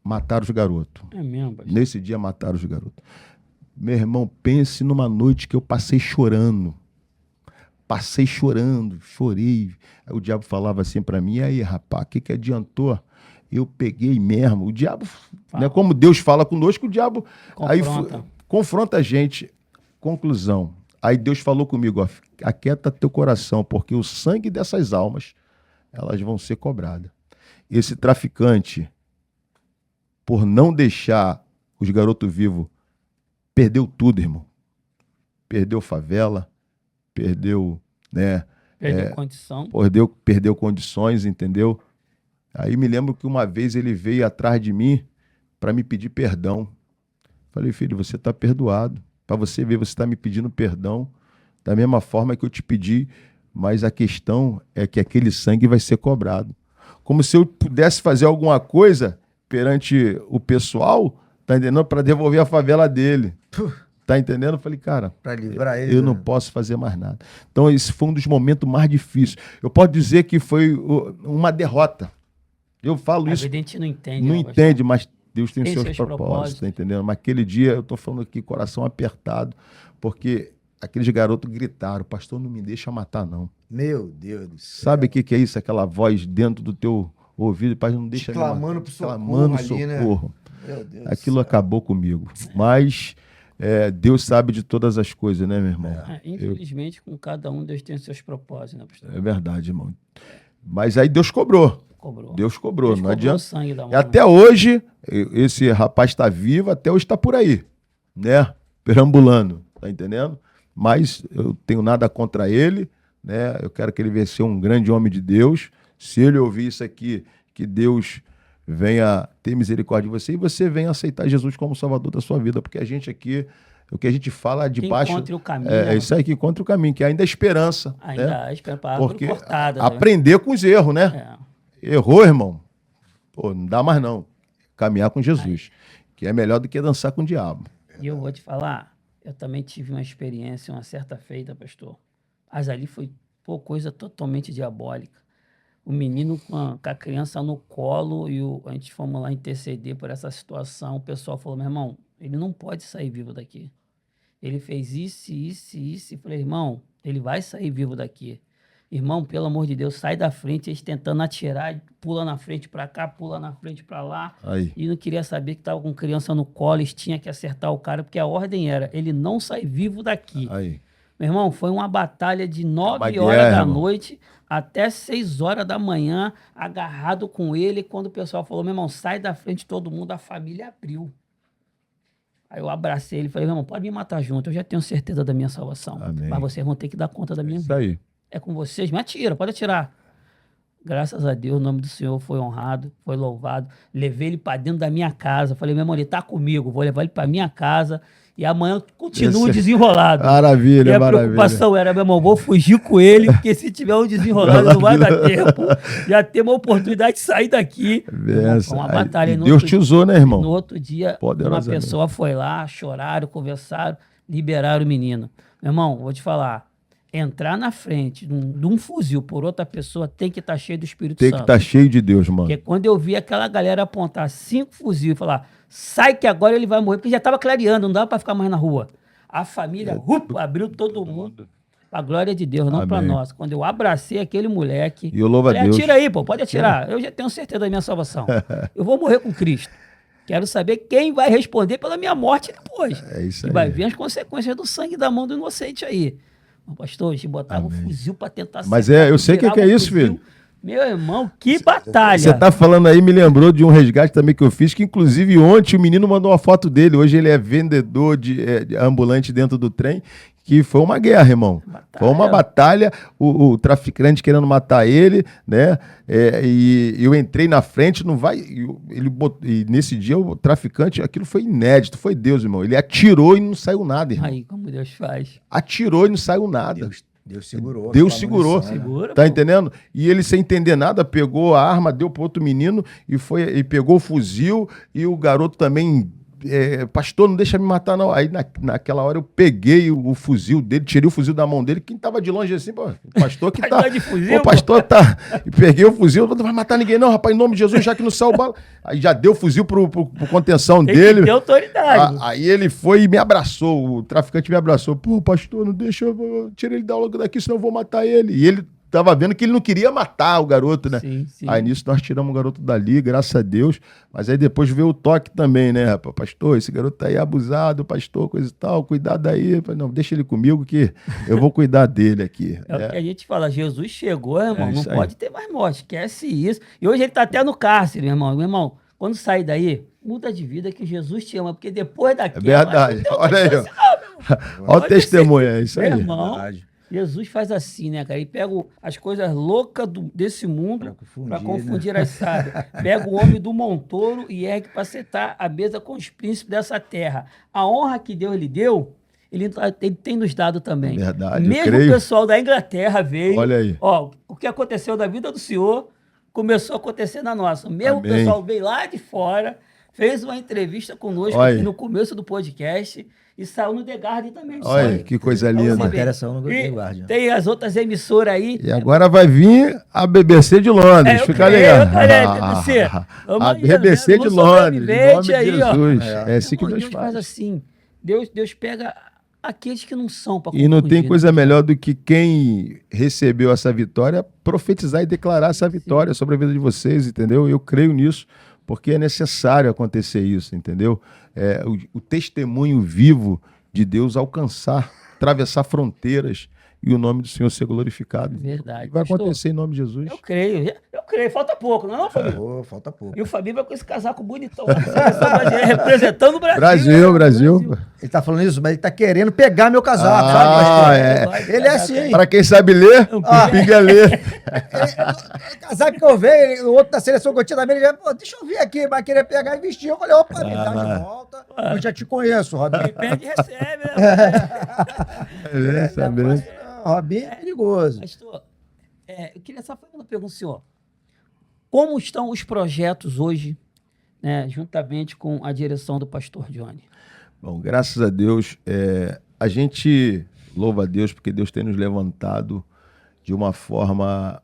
Mataram os garotos. É mesmo, pastor? Nesse dia mataram os garotos. Meu irmão, pense numa noite que eu passei chorando. Passei chorando, chorei. Aí o diabo falava assim para mim, e aí, rapaz, o que adiantou? Eu peguei mesmo. O diabo, né, como Deus fala conosco, o diabo Confronta. aí confronta a gente. Conclusão. Aí Deus falou comigo, ó, aquieta teu coração, porque o sangue dessas almas, elas vão ser cobradas. Esse traficante, por não deixar os garotos vivos, perdeu tudo, irmão. Perdeu favela, perdeu, né? Perdeu condição. Perdeu condições, entendeu? Aí me lembro que uma vez ele veio atrás de mim para me pedir perdão. Falei, filho, você está perdoado. Para você ver, você está me pedindo perdão da mesma forma que eu te pedi, mas a questão é que aquele sangue vai ser cobrado. Como se eu pudesse fazer alguma coisa perante o pessoal, tá entendendo? Para devolver a favela dele. Tá entendendo? Eu falei, cara, Para livrar ele. eu não posso fazer mais nada. Então esse foi um dos momentos mais difíceis. Eu posso dizer que foi uma derrota. Eu falo isso. A gente não entende. Não né, entende, mas Deus tem Tem seus seus propósitos, propósitos. tá entendendo? Mas aquele dia eu tô falando aqui, coração apertado, porque aqueles garotos gritaram, pastor, não me deixa matar, não. Meu Deus do céu. Sabe o que é isso? Aquela voz dentro do teu ouvido, pai, não deixa me matar. Clamando pro socorro Clamando ali, né? socorro. Meu Deus do Aquilo céu. acabou comigo. Mas Deus sabe de todas as coisas, né, meu irmão? Infelizmente, com cada um, Deus tem os seus propósitos, né, pastor? É verdade, irmão. Mas aí Deus cobrou. Cobrou. Deus cobrou, Deus não cobrou adianta. o sangue da E mão, até né? hoje, esse rapaz está vivo, até hoje está por aí, né? Perambulando, tá entendendo? Mas eu tenho nada contra ele, né? Eu quero que ele venha ser um grande homem de Deus. Se ele ouvir isso aqui, que Deus venha ter misericórdia de você e você venha aceitar Jesus como Salvador da sua vida, porque a gente aqui, o que a gente fala de Que baixo encontre o caminho, é né? isso aí, que encontra o caminho, que ainda é esperança, Ainda né? há esperança para a árvore Porque cortada. né? aprender com os erros, né? É. Errou, irmão? Pô, não dá mais não. Caminhar com Jesus, que é melhor do que dançar com o diabo. E eu vou te falar, eu também tive uma experiência, uma certa feita, pastor. Mas ali foi coisa totalmente diabólica. O menino com a criança no colo e a gente fomos lá interceder por essa situação. O pessoal falou, meu irmão, ele não pode sair vivo daqui. Ele fez isso, isso, isso. E falei, irmão, ele vai sair vivo daqui. Irmão, pelo amor de Deus, sai da frente, eles tentando atirar, pula na frente pra cá, pula na frente pra lá. Aí. E não queria saber que tava com criança no colo, eles tinham que acertar o cara, porque a ordem era, ele não sai vivo daqui. Aí. Meu irmão, foi uma batalha de 9 Uma horas guerra, da irmão. noite até 6 horas da manhã, agarrado com ele. Quando o pessoal falou, meu irmão, sai da frente todo mundo, a família abriu. Aí eu abracei ele e falei, meu irmão, pode me matar junto, eu já tenho certeza da minha salvação. Amém. Mas vocês vão ter que dar conta da minha Isso vida. aí. É com vocês, me atira, pode atirar. Graças a Deus, o nome do Senhor foi honrado, foi louvado. Levei ele para dentro da minha casa. Falei, meu irmão, ele tá comigo, vou levar ele para minha casa. E amanhã continua desenrolado. Maravilha, E a maravilha. preocupação era, meu irmão, vou fugir com ele, porque se tiver um desenrolado não vai dar tempo. Já tem uma oportunidade de sair daqui. Benção. Foi uma Aí, batalha. e No Deus outro- te usou, né, irmão? No outro dia, uma Poderosamente. pessoa foi lá, choraram, conversaram, liberaram o menino. Meu irmão, vou te falar, entrar na frente de um fuzil por outra pessoa tem que estar cheio do Espírito Tem Santo. que estar cheio de Deus, mano. Porque quando eu vi aquela galera apontar 5 fuzis e falar, sai que agora ele vai morrer, porque já estava clareando, não dava para ficar mais na rua. A família abriu todo mundo. Pra glória de Deus, não pra Amém. nós. Quando eu abracei aquele moleque, E eu louvo a falei, Deus. atira aí, pô, pode atirar. Eu já tenho certeza da minha salvação. Eu vou morrer com Cristo. Quero saber quem vai responder pela minha morte depois. É isso E aí. vai ver as consequências do sangue da mão do inocente aí. Mas, pastor, a gente botava um fuzil pra tentar Mas acertar, eu sei o que virava é isso, fuzil. filho. Meu irmão, que batalha. Você tá falando aí, me lembrou de um resgate também que eu fiz, que inclusive ontem o menino mandou uma foto dele. Hoje ele é vendedor de ambulante dentro do trem, que foi uma guerra, irmão. Foi uma batalha, o traficante querendo matar ele, né? E eu entrei na frente, não vai. E nesse dia o traficante, aquilo foi inédito, foi Deus, irmão. Ele atirou e não saiu nada, irmão. Aí, como Deus faz. Atirou e não saiu nada. Deus segurou. Deus aquela segurou. munição, né? Segura, Tá pô. entendendo? E ele, sem entender nada, pegou a arma, deu pro outro menino e pegou o fuzil. E o garoto também, pastor, não deixa me matar, não. Aí naquela hora eu peguei o fuzil dele, tirei o fuzil da mão dele. Quem tava de longe assim, pô, o pastor que tá. Pastor de fuzil, O pastor tá. E peguei o fuzil, não vai matar ninguém, não, rapaz, em nome de Jesus, já que não saiu bala. Aí já deu o fuzil pro contenção Tem dele. que ter autoridade. Aí ele foi e me abraçou, o traficante me abraçou. Pô, pastor, não deixa, eu tira ele logo daqui, senão eu vou matar ele. E ele tava vendo que ele não queria matar o garoto, né? Sim, sim. Aí nisso nós tiramos o garoto dali, graças a Deus. Mas aí depois veio o toque também, né, rapaz? Pastor, esse garoto tá aí abusado, pastor, coisa e tal, cuidado aí. Eu falei, não, deixa ele comigo que eu vou cuidar dele aqui. É o que a gente fala, Jesus chegou, irmão, não isso aí. pode ter mais morte, esquece isso. E hoje ele tá até no cárcere, meu irmão. Meu irmão, quando sair daí, muda de vida que Jesus te ama, porque depois daqui... É verdade. Olha aí, ó. Olha o Pode testemunho, é isso Meu aí. irmão, Verdade. Jesus faz assim, né, cara? Ele pega as coisas loucas desse mundo para confundir as sábias. Pega o homem do montouro e ergue para sentar à mesa com os príncipes dessa terra. A honra que Deus lhe deu, ele tem nos dado também. Verdade, eu Mesmo creio. o pessoal da Inglaterra veio. Olha aí. Ó, o que aconteceu na vida do senhor começou a acontecer na nossa. Mesmo Amém. o pessoal veio lá de fora, fez uma entrevista conosco Olha aí. aqui no começo do podcast e saiu no The Guardian também. Olha sabe? aí, que coisa Pra você linda. ver. Matéria saiu no E The Guardian. tem as outras emissoras aí. E agora vai vir a BBC de Londres, eu fica creio, legal. BBC. Vamos A aí, BBC né? de No Londres, em nome sobrevivente de aí, ó. Jesus. É assim que Irmão, Deus faz. assim. Deus pega aqueles que não são para E não tem coisa melhor do que quem recebeu essa vitória profetizar e declarar essa vitória sobre a vida de vocês, entendeu? Eu creio nisso, porque é necessário acontecer isso, entendeu? O testemunho vivo de Deus alcançar, atravessar fronteiras e o nome do Senhor ser glorificado. Verdade. E vai Pastor, acontecer em nome de Jesus. Eu creio. Falta pouco, não é, Fabinho? Pô, falta pouco. E o Fabinho vai com esse casaco bonitão, na seleção brasileira, representando o Brasil. Brasil, né? Brasil. Ele tá falando isso, mas ele tá querendo pegar meu casaco, Ah, sabe, pastor? é. Ele é assim. Para quem sabe ler, pinga ler. O casaco que eu vejo, o outro da seleção que eu tinha também, ele já, pô, deixa eu ver aqui, vai querer pegar e vestir. Eu falei, opa, me dá de volta. Eu já te conheço, Robinho. Pede e recebe, né? Sabendo. Não, Robinho é perigoso. Pastor, eu queria só fazer uma pergunta, senhor. Como estão os projetos hoje, né, juntamente com a direção do pastor Johnny? Bom, graças a Deus, a gente louva a Deus porque Deus tem nos levantado de uma forma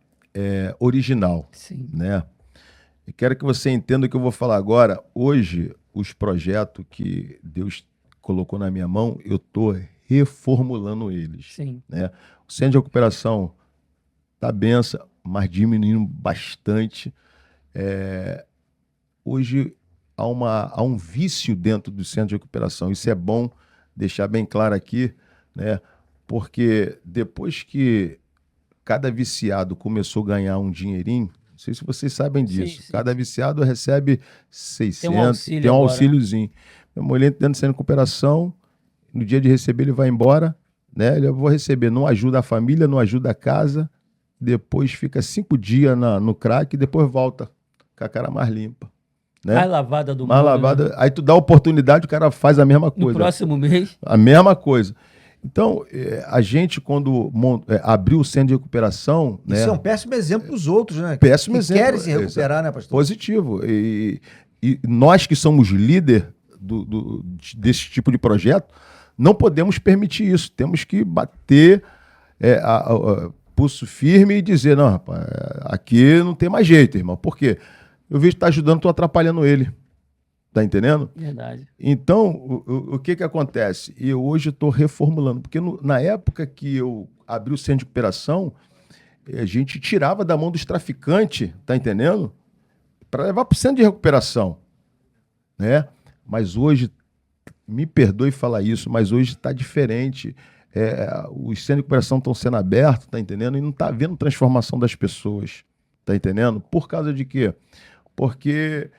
original, Sim. né? Eu quero que você entenda o que eu vou falar agora. Hoje, os projetos que Deus colocou na minha mão, eu estou reformulando eles, Sim. né? O centro de recuperação tá benção, mas diminuindo bastante. Hoje há um vício dentro do centro de recuperação. Isso é bom deixar bem claro aqui, né? Porque depois que cada viciado começou a ganhar um dinheirinho, não sei se vocês sabem disso, Sim. cada viciado recebe 600, auxílio tem um agora. auxíliozinho. Meu mulher dentro do centro de recuperação, no dia de receber ele vai embora, né? Eu vou receber, não ajuda a família, não ajuda a casa, depois fica 5 dias no crack e depois volta com a cara mais limpa, né? Mais lavada do Mais mundo, lavada. né? Aí tu dá oportunidade, o cara faz a mesma No coisa. próximo mês. A mesma coisa. Então, a gente, quando abriu o centro de recuperação, né? Isso é um péssimo exemplo para os outros, né? Péssimo que exemplo, querem se recuperar, né, pastor? Positivo. E nós que somos líder desse tipo de projeto, não podemos permitir isso. Temos que bater pulso firme e dizer, não, rapaz, aqui não tem mais jeito, irmão. Por quê? Eu vejo que está ajudando, estou atrapalhando ele. Tá entendendo? Verdade. Então, o que acontece? Eu hoje estou reformulando, porque na época que eu abriu o centro de recuperação, a gente tirava da mão dos traficantes, tá entendendo? Para levar para o centro de recuperação, né? Mas hoje, me perdoe falar isso, mas hoje está diferente. Os centros de recuperação estão sendo abertos, tá entendendo? E não está havendo transformação das pessoas, tá entendendo? Por causa de quê? Porque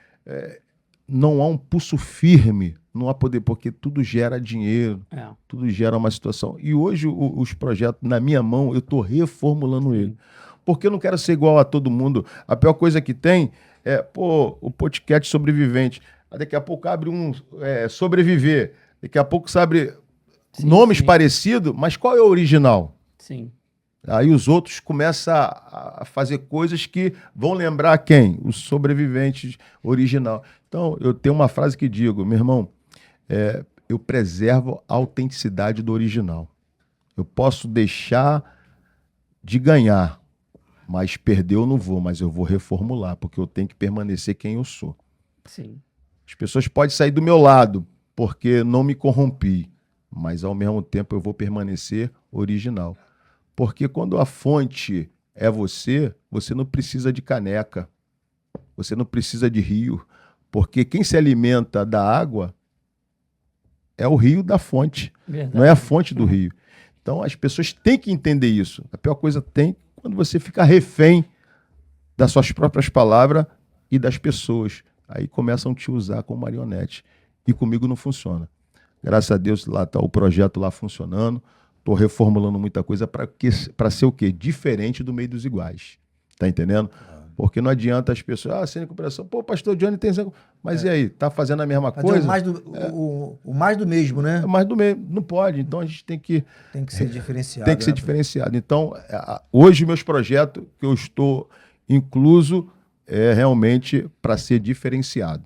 não há um pulso firme, não há poder, porque tudo gera dinheiro, tudo gera uma situação. E hoje os projetos, na minha mão, eu estou reformulando ele. Porque eu não quero ser igual a todo mundo. A pior coisa que tem o podcast Sobrevivente. Daqui a pouco abre um Sobreviver. Daqui a pouco sabe nomes parecidos, mas qual é o original? Sim. Aí os outros começam a fazer coisas que vão lembrar quem? Os sobreviventes original. Então, eu tenho uma frase que digo, meu irmão, eu preservo a autenticidade do original. Eu posso deixar de ganhar, mas perder eu não vou, mas eu vou reformular, porque eu tenho que permanecer quem eu sou. Sim. As pessoas podem sair do meu lado, porque não me corrompi, mas ao mesmo tempo eu vou permanecer original. Porque quando a fonte é você, você não precisa de caneca, você não precisa de rio, porque quem se alimenta da água é o rio da fonte, Verdade. não é a fonte do rio. Então as pessoas têm que entender isso. A pior coisa tem quando você fica refém das suas próprias palavras e das pessoas. Aí começam a te usar como marionete. E comigo não funciona. Graças a Deus lá está o projeto lá funcionando. Estou reformulando muita coisa para ser o quê? Diferente do meio dos iguais. Tá entendendo? Porque não adianta as pessoas, sem recuperação, pô, pastor Johnny tem... Mas e aí, tá fazendo a mesma coisa? O mais do mesmo, né? É mais do mesmo, não pode. Então a gente tem que... Tem que ser diferenciado. Tem que ser diferenciado. Então, hoje meus projetos que eu estou incluso realmente para ser diferenciado.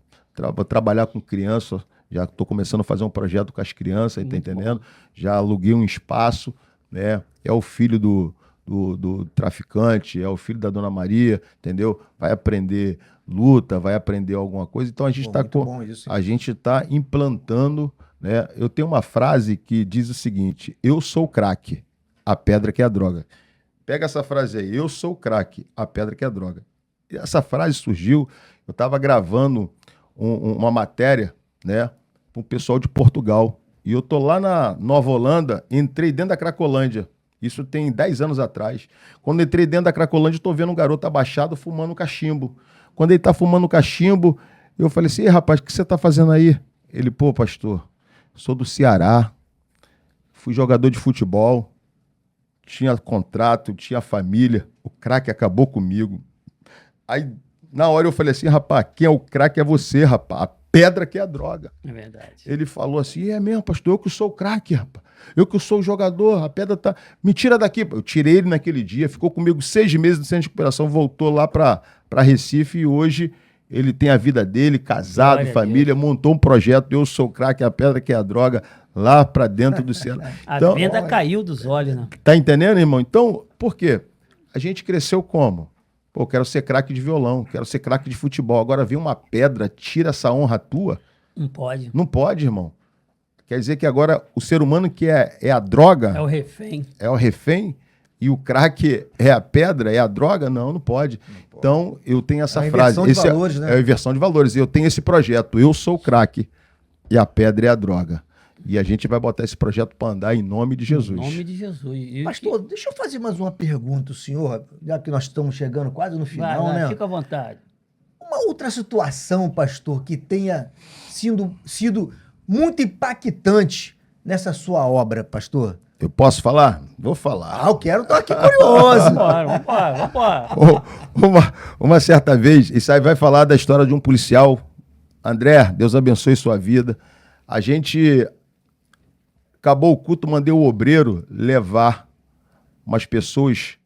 Vou trabalhar com criança, já estou começando a fazer um projeto com as crianças, tá entendendo? Já aluguei um espaço, né? É o filho do traficante, é o filho da Dona Maria, entendeu? Vai aprender luta, vai aprender alguma coisa. Então a gente está implantando, né? Eu tenho uma frase que diz o seguinte: eu sou o crack, a pedra que é a droga. Pega essa frase aí, eu sou o crack, a pedra que é a droga. E essa frase surgiu, eu estava gravando uma matéria, né, para o pessoal de Portugal. E eu tô lá na Nova Holanda, entrei dentro da Cracolândia. Isso tem 10 anos atrás. Quando entrei dentro da Cracolândia, estou vendo um garoto abaixado fumando cachimbo. Quando ele está fumando cachimbo, eu falei assim: ei, rapaz, o que você está fazendo aí? Ele, pô, pastor, sou do Ceará, fui jogador de futebol, tinha contrato, tinha família, o crack acabou comigo. Aí, na hora eu falei assim: rapaz, quem é o crack é você, rapaz, a pedra que é a droga. É verdade. Ele falou assim: é mesmo, pastor, eu que sou o craque, rapaz. Eu que sou o jogador, a pedra tá... Me tira daqui. Eu tirei ele naquele dia, ficou comigo 6 meses no centro de recuperação, voltou lá para Recife e hoje ele tem a vida dele, casado, Glória família, montou um projeto, eu sou o craque, a pedra que é a droga, lá para dentro do céu. Então, a venda caiu dos olhos, né? Tá entendendo, irmão? Então, por quê? A gente cresceu como? Pô, eu quero ser craque de violão, quero ser craque de futebol. Agora vem uma pedra, tira essa honra tua. Não pode. Não pode, irmão. Quer dizer que agora o ser humano que é a droga... É o refém. É o refém e o crack é a pedra, é a droga? Não, não pode. Então, eu tenho essa frase. Inversão de valores, né? É a inversão de valores. Eu tenho esse projeto. Eu sou o crack e a pedra é a droga. E a gente vai botar esse projeto para andar em nome de Jesus. Em nome de Jesus. Pastor, deixa eu fazer mais uma pergunta, senhor, já que nós estamos chegando quase no final, vai, né? Fica à vontade. Uma outra situação, pastor, que tenha sido muito impactante nessa sua obra, pastor. Eu posso falar? Vou falar. Eu quero, tô aqui curioso. Vambora. Uma certa vez, isso aí vai falar da história de um policial. André, Deus abençoe sua vida. A gente acabou o culto, mandei o obreiro levar umas pessoas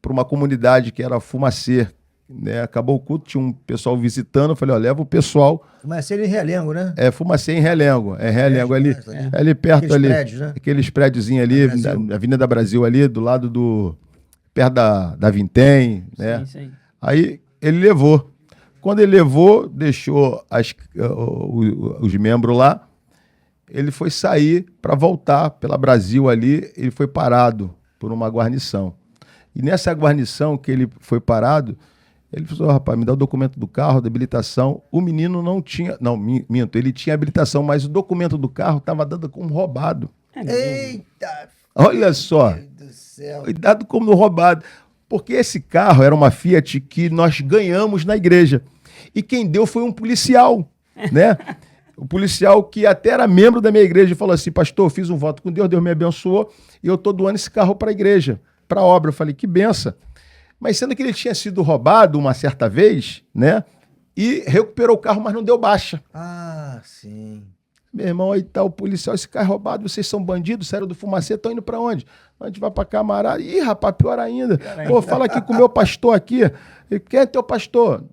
para uma comunidade que era Fumacê, né? Acabou o culto, tinha um pessoal visitando, eu falei, ó, leva o pessoal. Fumacê em Realengo, né? Fumacê em Realengo, Realengo ali perto aqueles ali. Prédios, né? Aqueles prédiozinhos ali, na Avenida Brasil ali, do lado perto da Vintém, né? Sim. Aí ele levou. Quando ele levou, deixou os membros lá, ele foi sair para voltar pela Brasil ali, ele foi parado por uma guarnição. E nessa guarnição que ele foi parado, ele falou, rapaz, me dá o documento do carro, da habilitação. O menino não tinha, não, minto, ele tinha habilitação, mas o documento do carro estava dado como roubado. Eita! Olha só, Meu Deus do céu. foi dado como roubado. Porque esse carro era uma Fiat que nós ganhamos na igreja. E quem deu foi um policial, né? O policial que até era membro da minha igreja falou assim, pastor, eu fiz um voto com Deus, Deus me abençoou e eu estou doando esse carro para a igreja, para a obra. Eu falei, que benção. Mas sendo que ele tinha sido roubado uma certa vez, né? E recuperou o carro, mas não deu baixa. Ah, sim. Meu irmão, aí tá o policial, esse carro é roubado, vocês são bandidos, saíram do Fumacê, estão indo pra onde? A gente vai pra Camarada. Ih, rapaz, pior ainda. Pô, fala aqui com o meu pastor aqui. Quem é teu pastor?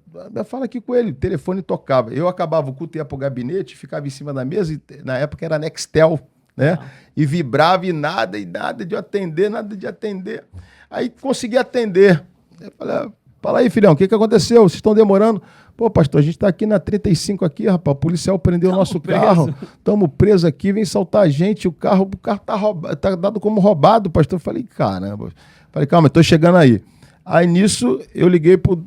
Fala aqui com ele. O telefone tocava. Eu acabava o culto, ia pro gabinete, ficava em cima da mesa, e na época era Nextel, né? E vibrava e nada de atender, nada de atender. Aí consegui atender. Eu falei, fala aí, filhão, o que aconteceu? Vocês estão demorando? Pô, pastor, a gente tá aqui na 35 aqui, rapaz, o policial prendeu o nosso carro, estamos presos aqui, vem soltar a gente, o carro tá roubado, tá dado como roubado, pastor. Eu falei, caramba. Falei, calma, eu tô chegando aí. Aí nisso, eu liguei pro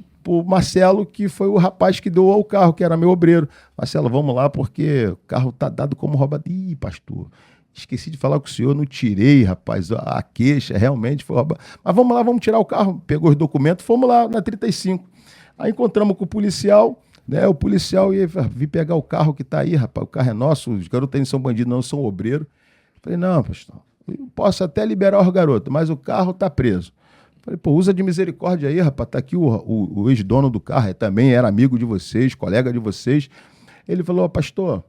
Marcelo, que foi o rapaz que doou o carro, que era meu obreiro. Marcelo, vamos lá, porque o carro tá dado como roubado. Ih, pastor, esqueci de falar com o senhor, não tirei, rapaz, a queixa realmente foi roubada. Mas vamos lá, vamos tirar o carro. Pegou os documentos, fomos lá na 35. Aí encontramos com o policial, né? O policial ia vir pegar o carro que tá aí, rapaz, o carro é nosso, os garotos aí não são bandidos, não são obreiros. Falei, não, pastor, eu posso até liberar os garotos, mas o carro tá preso. Falei, pô, usa de misericórdia aí, rapaz, tá aqui o ex-dono do carro, também era amigo de vocês, colega de vocês. Ele falou, pastor,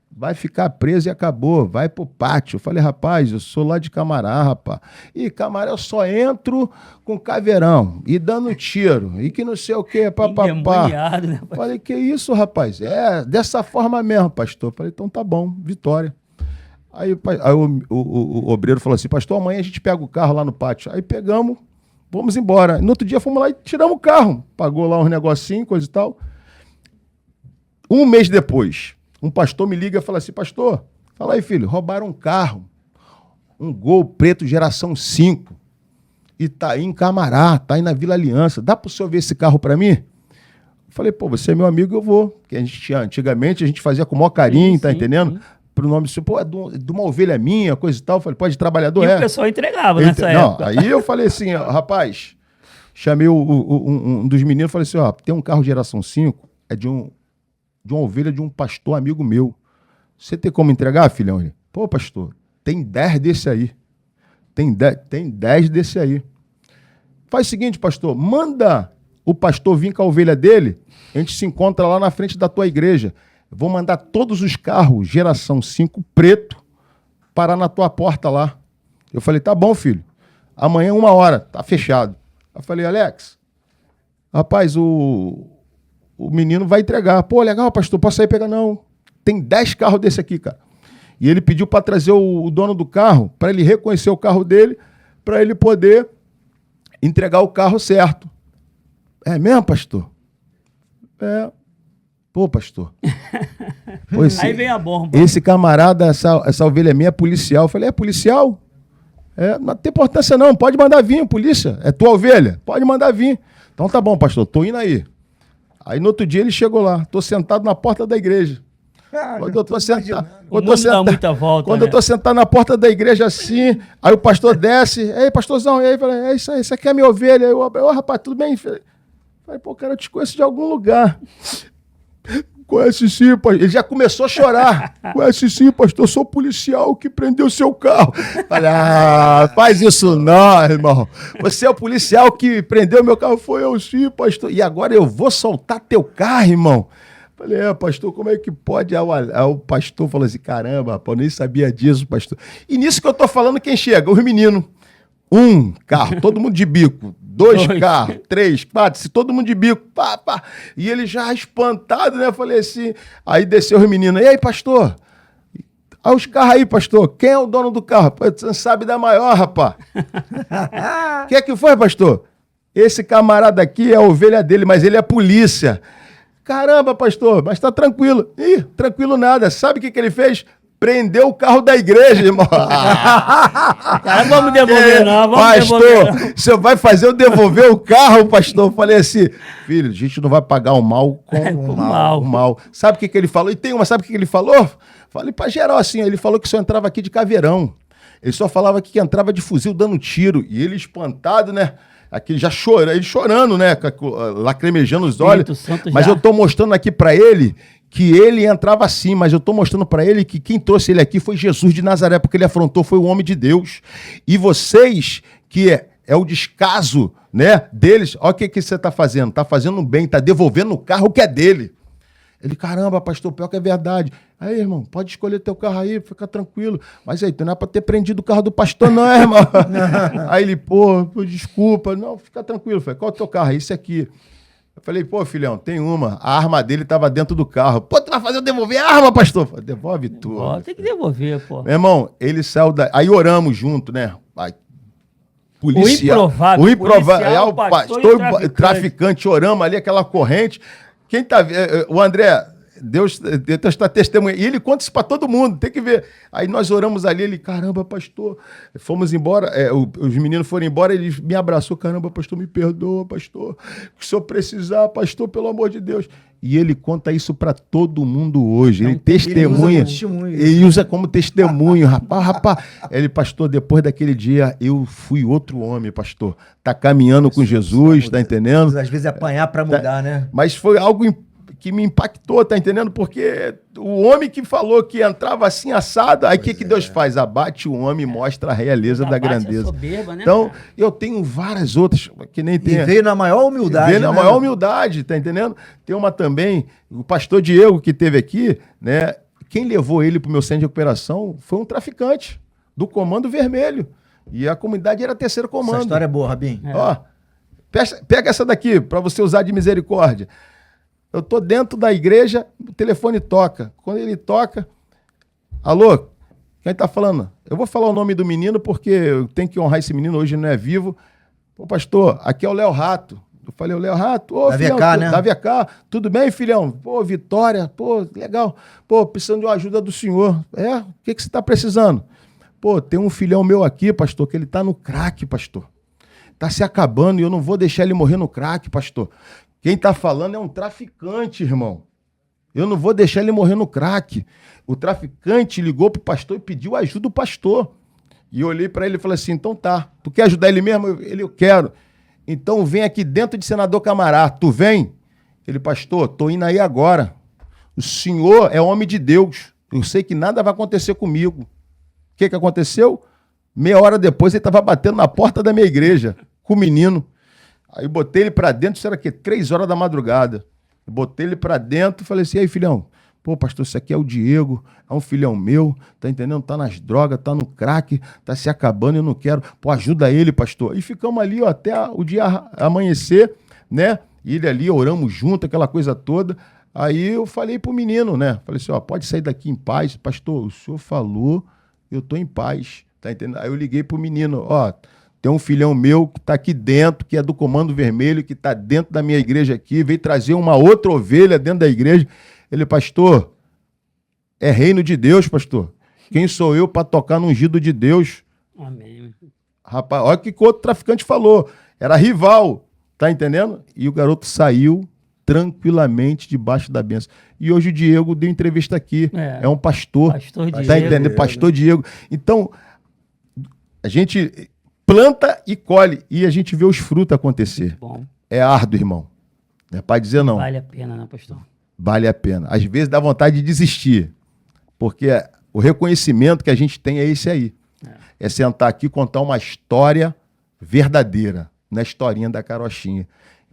vai ficar preso e acabou, vai pro pátio. Eu falei, rapaz, eu sou lá de Camará, rapaz. E Camará eu só entro com caveirão e dando tiro, e que não sei o que, papapá. Né, falei, que isso, rapaz? É, dessa forma mesmo, pastor. Falei, então tá bom, vitória. Aí o obreiro falou assim, pastor, amanhã a gente pega o carro lá no pátio. Aí pegamos, vamos embora. No outro dia fomos lá e tiramos o carro. Pagou lá uns negocinhos, coisa e tal. Um mês depois, um pastor me liga e fala assim, pastor, fala aí, filho, roubaram um carro, um Gol preto geração 5, e tá aí em Camará, tá aí na Vila Aliança, dá pro senhor ver esse carro para mim? Eu falei, pô, você é meu amigo, eu vou. Porque a gente tinha, antigamente a gente fazia com o maior carinho, sim, tá entendendo? Sim. Pro nome do senhor, pô, é de uma ovelha minha, coisa e tal. Eu falei, pode trabalhador, e o pessoal entregava nessa época. Aí eu falei assim, ó, rapaz, chamei um dos meninos e falei assim, ó, tem um carro geração 5, é de uma ovelha de um pastor amigo meu. Você tem como entregar, filhão? Ele, pô, pastor, tem 10 desse aí. Tem 10 desse aí. Faz o seguinte, pastor, manda o pastor vir com a ovelha dele, a gente se encontra lá na frente da tua igreja. Vou mandar todos os carros, geração 5, preto, parar na tua porta lá. Eu falei, tá bom, filho. Amanhã, 1h, tá fechado. Eu falei, Alex, rapaz, o menino vai entregar. Pô, legal, pastor, posso sair pegar? Não. Tem 10 carros desse aqui, cara. E ele pediu para trazer o dono do carro, para ele reconhecer o carro dele, para ele poder entregar o carro certo. É mesmo, pastor? É. Pô, pastor. Pô, aí vem a bomba. Esse camarada, essa ovelha minha é policial. Eu falei, é policial? É, não tem importância não, pode mandar vir, polícia. É tua ovelha? Pode mandar vir. Então tá bom, pastor, tô indo aí. Aí no outro dia ele chegou lá, tô sentado na porta da igreja. Quando eu tô sentado, quando eu tô sentado na porta da igreja assim, aí o pastor desce, ei, pastorzão, e aí, falei, é isso aí, isso aqui é minha ovelha. Eu, ô, rapaz, tudo bem? Falei, pô, cara, eu te conheço de algum lugar. Conhece sim, pastor. Ele já começou a chorar. Conhece sim, pastor, eu sou o policial que prendeu seu carro. Falei, faz isso não, irmão. Você é o policial que prendeu meu carro? Foi eu sim, pastor. E agora eu vou soltar teu carro, irmão. Falei, pastor, como é que pode? Aí o pastor falou assim, caramba, rapaz, eu nem sabia disso, pastor. E nisso que eu tô falando, quem chega? Os meninos. 1 carro, todo mundo de bico. 2 carros, 3, 4, se todo mundo de bico, pá. E ele já espantado, né? Falei assim, aí desceu os meninos, e aí, pastor? Olha os carros aí, pastor. Quem é o dono do carro? Você não sabe da maior, rapaz. O que é que foi, pastor? Esse camarada aqui é a ovelha dele, mas ele é polícia. Caramba, pastor, mas tá tranquilo. Ih, tranquilo nada. Sabe o que ele fez? prendeu o carro da igreja, irmão. Cara, vamos devolver, não. Vamos pastor, devolver, não. você vai fazer eu devolver o carro, pastor? Eu falei assim, filho, a gente não vai pagar o mal com Com o mal. Sabe o que ele falou? Sabe o que ele falou? Falei pra geral assim, ele falou que só entrava aqui de caveirão. Ele só falava que entrava de fuzil dando tiro. E ele espantado, né? Aquele já chorando, ele chorando, né? Lacrimejando os olhos. Mas eu tô mostrando aqui pra ele que ele entrava assim, mas eu tô mostrando pra ele que quem trouxe ele aqui foi Jesus de Nazaré, porque ele afrontou, foi o homem de Deus. E vocês, que é o descaso, né, deles, olha o que você tá fazendo. Tá fazendo bem, tá devolvendo o carro que é dele. Ele, caramba, pastor, pior que é verdade. Aí, irmão, pode escolher teu carro aí, fica tranquilo. Mas aí, tu não é pra ter prendido o carro do pastor, não, irmão. Aí ele, pô, desculpa. Não, fica tranquilo. Eu falei, qual é o teu carro? Esse aqui. Eu falei, pô, filhão, tem uma. A arma dele tava dentro do carro. Pô, tu vai fazer eu devolver a arma, pastor? Eu falei, devolve tudo. Tem que devolver, pô. Meu irmão, ele saiu da... Aí oramos junto, né? Aí, policial, o improvável, pastor e traficante, oramos ali, aquela corrente. Quem tá vendo? O André, Deus está testemunhando. E ele conta isso para todo mundo, tem que ver. Aí nós oramos ali, ele, caramba, pastor. Fomos embora, os meninos foram embora, ele me abraçou, caramba, pastor, me perdoa, pastor. Se eu precisar, pastor, pelo amor de Deus. E ele conta isso para todo mundo hoje. Ele testemunha. Ele usa como testemunho. Rapaz. Ele, pastor, depois daquele dia, eu fui outro homem, pastor. Tá caminhando com Jesus, tá entendendo? Às vezes apanhar para mudar, né? Mas foi algo que me impactou, tá entendendo? Porque o homem que falou que entrava assim assado, aí o que Deus faz? Abate o homem e mostra a realeza da grandeza. Soberba, né, então, cara? eu tenho várias outras que nem tem. E veio na maior humildade. Veio na maior humildade, tá entendendo? Tem uma também, o pastor Diego que teve aqui, né? Quem levou ele pro meu centro de recuperação foi um traficante do Comando Vermelho. E a comunidade era terceiro comando. Essa história é boa, Rabin. Ó, pega essa daqui para você usar de misericórdia. Eu tô dentro da igreja, o telefone toca. Quando ele toca, alô, quem tá falando? Eu vou falar o nome do menino porque eu tenho que honrar esse menino, hoje não é vivo. Pô, pastor, aqui é o Léo Rato. Eu falei, o Léo Rato, ô, da filhão, VK, né? Da VK, tudo bem, filhão? Pô, Vitória, pô, legal. Pô, precisando de uma ajuda do senhor. O que você tá precisando? Pô, tem um filhão meu aqui, pastor, que ele tá no crack, pastor. Tá se acabando e eu não vou deixar ele morrer no crack, pastor. Quem tá falando é um traficante, irmão. Eu não vou deixar ele morrer no crack. O traficante ligou pro pastor e pediu ajuda do pastor. E eu olhei para ele e falei assim, então tá, tu quer ajudar ele mesmo? Eu quero. Então vem aqui dentro de Senador Camará. Tu vem? Ele, pastor, tô indo aí agora. O senhor é homem de Deus. Eu sei que nada vai acontecer comigo. O que aconteceu? Meia hora depois ele estava batendo na porta da minha igreja com o menino. Aí botei ele pra dentro, isso era o quê? 3 horas da madrugada. Botei ele pra dentro e falei assim, aí, filhão, pô, pastor, isso aqui é o Diego, é um filhão meu, tá entendendo? Tá nas drogas, tá no crack, tá se acabando, eu não quero. Pô, ajuda ele, pastor. E ficamos ali, ó, até o dia amanhecer, né? E ele ali, oramos junto, aquela coisa toda. Aí eu falei pro menino, né? Falei assim, ó, pode sair daqui em paz. Pastor, o senhor falou, eu tô em paz, tá entendendo? Aí eu liguei pro menino, ó, tem um filhão meu que está aqui dentro, que é do Comando Vermelho, que está dentro da minha igreja aqui, veio trazer uma outra ovelha dentro da igreja. Ele, pastor, é reino de Deus, pastor. Quem sou eu para tocar no ungido de Deus? Amém. Rapaz, olha o que o outro traficante falou. Era rival, tá entendendo? E o garoto saiu tranquilamente debaixo da bênção. E hoje o Diego deu entrevista aqui. É um pastor. Pastor Diego. Tá entendendo? Pastor Diego. Então, a gente planta e colhe, e a gente vê os frutos acontecer. Bom. É árduo, irmão. Não é para dizer não. Vale a pena, né, pastor? Vale a pena. Às vezes dá vontade de desistir, porque o reconhecimento que a gente tem é esse aí. É sentar aqui e contar uma história verdadeira, na historinha da carochinha.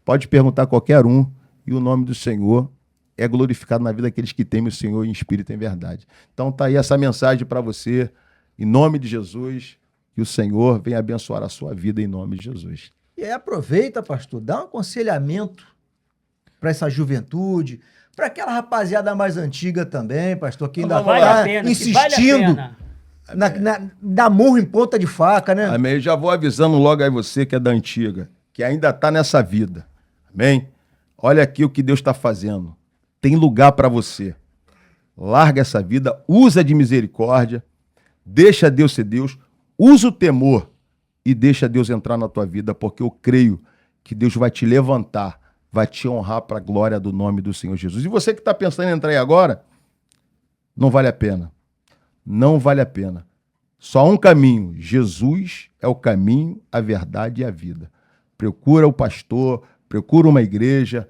Pode perguntar a qualquer um, e o nome do Senhor é glorificado na vida daqueles que temem o Senhor em espírito e em verdade. Então tá aí essa mensagem para você, em nome de Jesus. Que o Senhor venha abençoar a sua vida em nome de Jesus. E aí aproveita, pastor, dá um aconselhamento para essa juventude, para aquela rapaziada mais antiga também, pastor, que ainda vale insistindo dar murro em ponta de faca, né? Amém. Eu já vou avisando logo aí você que é da antiga, que ainda está nessa vida. Amém? Olha aqui o que Deus está fazendo. Tem lugar para você. larga essa vida, usa de misericórdia, deixa Deus ser Deus, usa o temor e deixa Deus entrar na tua vida, porque eu creio que Deus vai te levantar, vai te honrar para a glória do nome do Senhor Jesus. E você que está pensando em entrar aí agora, não vale a pena. Não vale a pena. Só um caminho. Jesus é o caminho, a verdade e a vida. Procura o pastor, procura uma igreja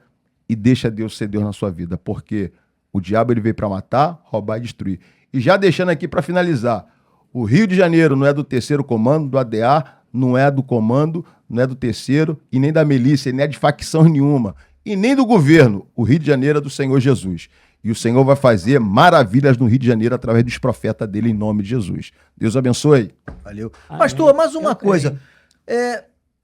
e deixa Deus ser Deus na sua vida, porque o diabo ele veio para matar, roubar e destruir. E já deixando aqui para finalizar, o Rio de Janeiro não é do 3º comando, do ADA, não é do comando, não é do 3º e nem da milícia, nem é de facção nenhuma, e nem do governo. O Rio de Janeiro é do Senhor Jesus. E o Senhor vai fazer maravilhas no Rio de Janeiro através dos profetas dele, em nome de Jesus. Deus abençoe. Valeu. Amém. Pastor, mais uma Eu coisa.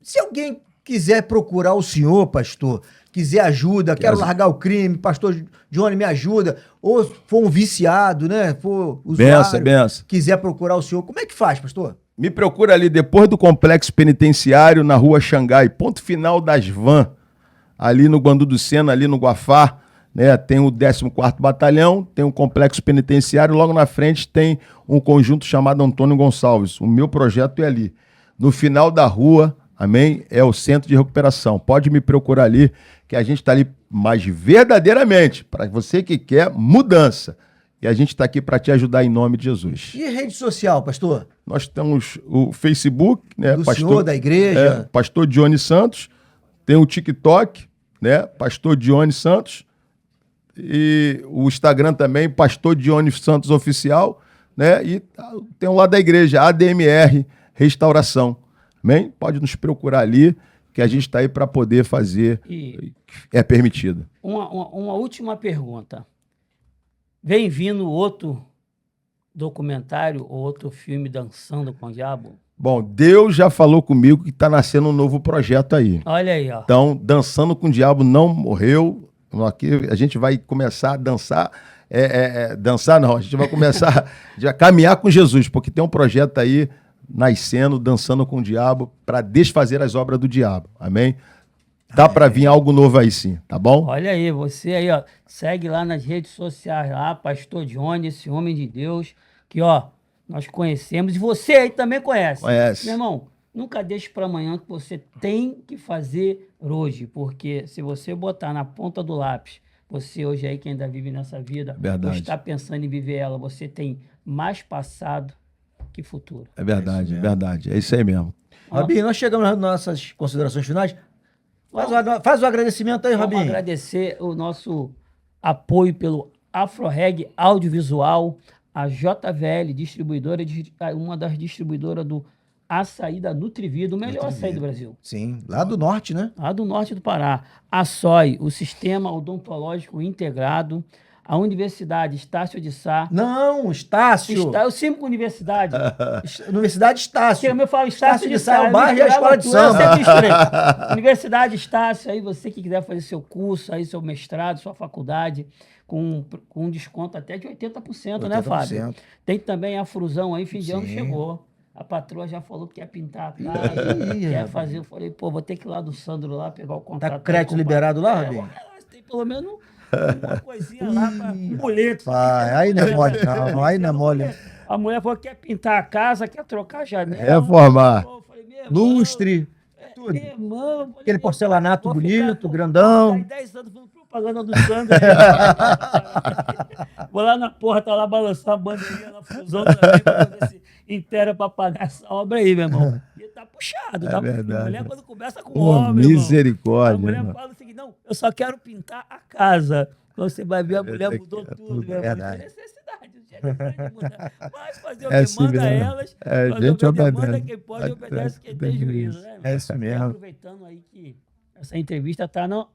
Se alguém quiser procurar o senhor, pastor, quiser ajuda, quero largar o crime, pastor Johnny, me ajuda, ou for um viciado, né, for usuário, Benção. quiser procurar o senhor, como é que faz, pastor? Me procura ali depois do complexo penitenciário, na rua Xangai, ponto final das Van, ali no Guandu do Sena, ali no Guafá, né? Tem o 14º Batalhão, tem um complexo penitenciário, logo na frente tem um conjunto chamado Antônio Gonçalves. O meu projeto é ali. No final da rua, amém? É o centro de recuperação. Pode me procurar ali, que a gente está ali mais verdadeiramente, para você que quer mudança. E a gente está aqui para te ajudar em nome de Jesus. E rede social, pastor? Nós temos o Facebook, né? Do senhor, da igreja? Pastor Johnny Santos. Tem o TikTok, né? Pastor Johnny Santos. E o Instagram também, Pastor Johnny Santos Oficial, né? E tem um lado da igreja, ADMR Restauração. Amém? Pode nos procurar ali, que a gente está aí para poder fazer. É permitido. Uma última pergunta. Vem vindo outro documentário ou outro filme Dançando com o Diabo? Bom, Deus já falou comigo que está nascendo um novo projeto aí. Olha aí, ó. Então, Dançando com o Diabo não morreu. Aqui a gente vai começar a dançar. Dançar não, a gente vai começar a caminhar com Jesus, porque tem um projeto aí nascendo, Dançando com o Diabo, para desfazer as obras do diabo. Amém? Dá para vir algo novo aí sim, tá bom? Olha aí, você aí, ó, segue lá nas redes sociais lá, Pastor Johnny, esse homem de Deus, que, ó, nós conhecemos, e você aí também conhece. Conhece. Meu irmão, nunca deixe para amanhã que você tem que fazer hoje, porque se você botar na ponta do lápis, você hoje aí que ainda vive nessa vida, Verdade. ou está pensando em viver ela, você tem mais passado que futuro. É verdade, é verdade. É isso aí mesmo. Robinho, nós chegamos nas nossas considerações finais. Faz o agradecimento aí, Vamos Robinho. agradecer o nosso apoio pelo AfroReg Audiovisual, a JVL, distribuidora, uma das distribuidoras do açaí da Nutrivida, o melhor açaí do Brasil. Sim, lá do norte, né? Lá do norte do Pará. A SOI, o Sistema Odontológico Integrado, a Universidade Estácio de Sá. Não, Estácio. Eu sempre com universidade. Universidade Estácio. Eu falo Estácio de Sá, é o bairro e a escola de samba. Universidade Estácio, aí você que quiser fazer seu curso, aí seu mestrado, sua faculdade, com um desconto até de 80%, né, Fábio? Tem também a Frusão aí, fim de ano chegou. A patroa já falou que quer pintar a casa, quer fazer. Eu falei, pô, vou ter que ir lá do Sandro lá pegar o contrato. Tá com crédito liberado lá, Robinho? Tem pelo menos uma coisinha lá para boleto. Aí não é mole, não. Aí não é mole. A mulher falou que quer pintar a casa, quer trocar a janela. Reformar. Eu falei, Lustre, tudo. Irmão, Aquele porcelanato bonito, grandão. Vou ficar 10 anos fazendo propaganda do Sandro. Vou lá na porta, lá balançar a bandeirinha na Fusão também, pra ver se inteira pra pagar essa obra aí, meu irmão. E tá puxado, tá? Verdade. A mulher quando começa com homem, misericórdia. a mulher irmão. fala o seguinte, não, eu só quero pintar a casa. Quando você vai ver, a mulher mudou é tudo, meu irmão. verdade. Tem necessidade, não tinha necessidade de mudar. Mas fazer o É que assim manda mesmo. elas, A gente demanda obedece. quem pode, obedece quem tem juízo, né? É isso E mesmo. aproveitando aí que essa entrevista tá no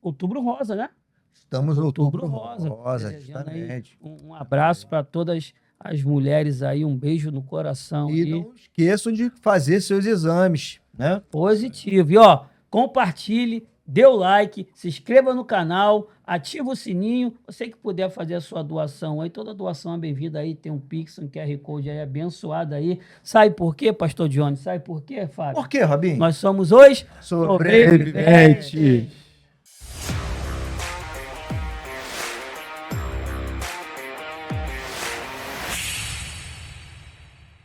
Outubro Rosa, né? Estamos no Outubro Rosa. Rosa, Desejando aí justamente. um abraço para todas as mulheres aí, um beijo no coração. E não esqueçam de fazer seus exames, né? Positivo. E ó, compartilhe, dê o like, se inscreva no canal, ativa o sininho. Você que puder fazer a sua doação aí, toda doação é bem-vinda aí, tem um Pix, um QR Code aí abençoado aí. Sabe por quê, Pastor Johnny? Sabe por quê, Fábio? Por quê, Robinho? Nós somos os Sobreviventes.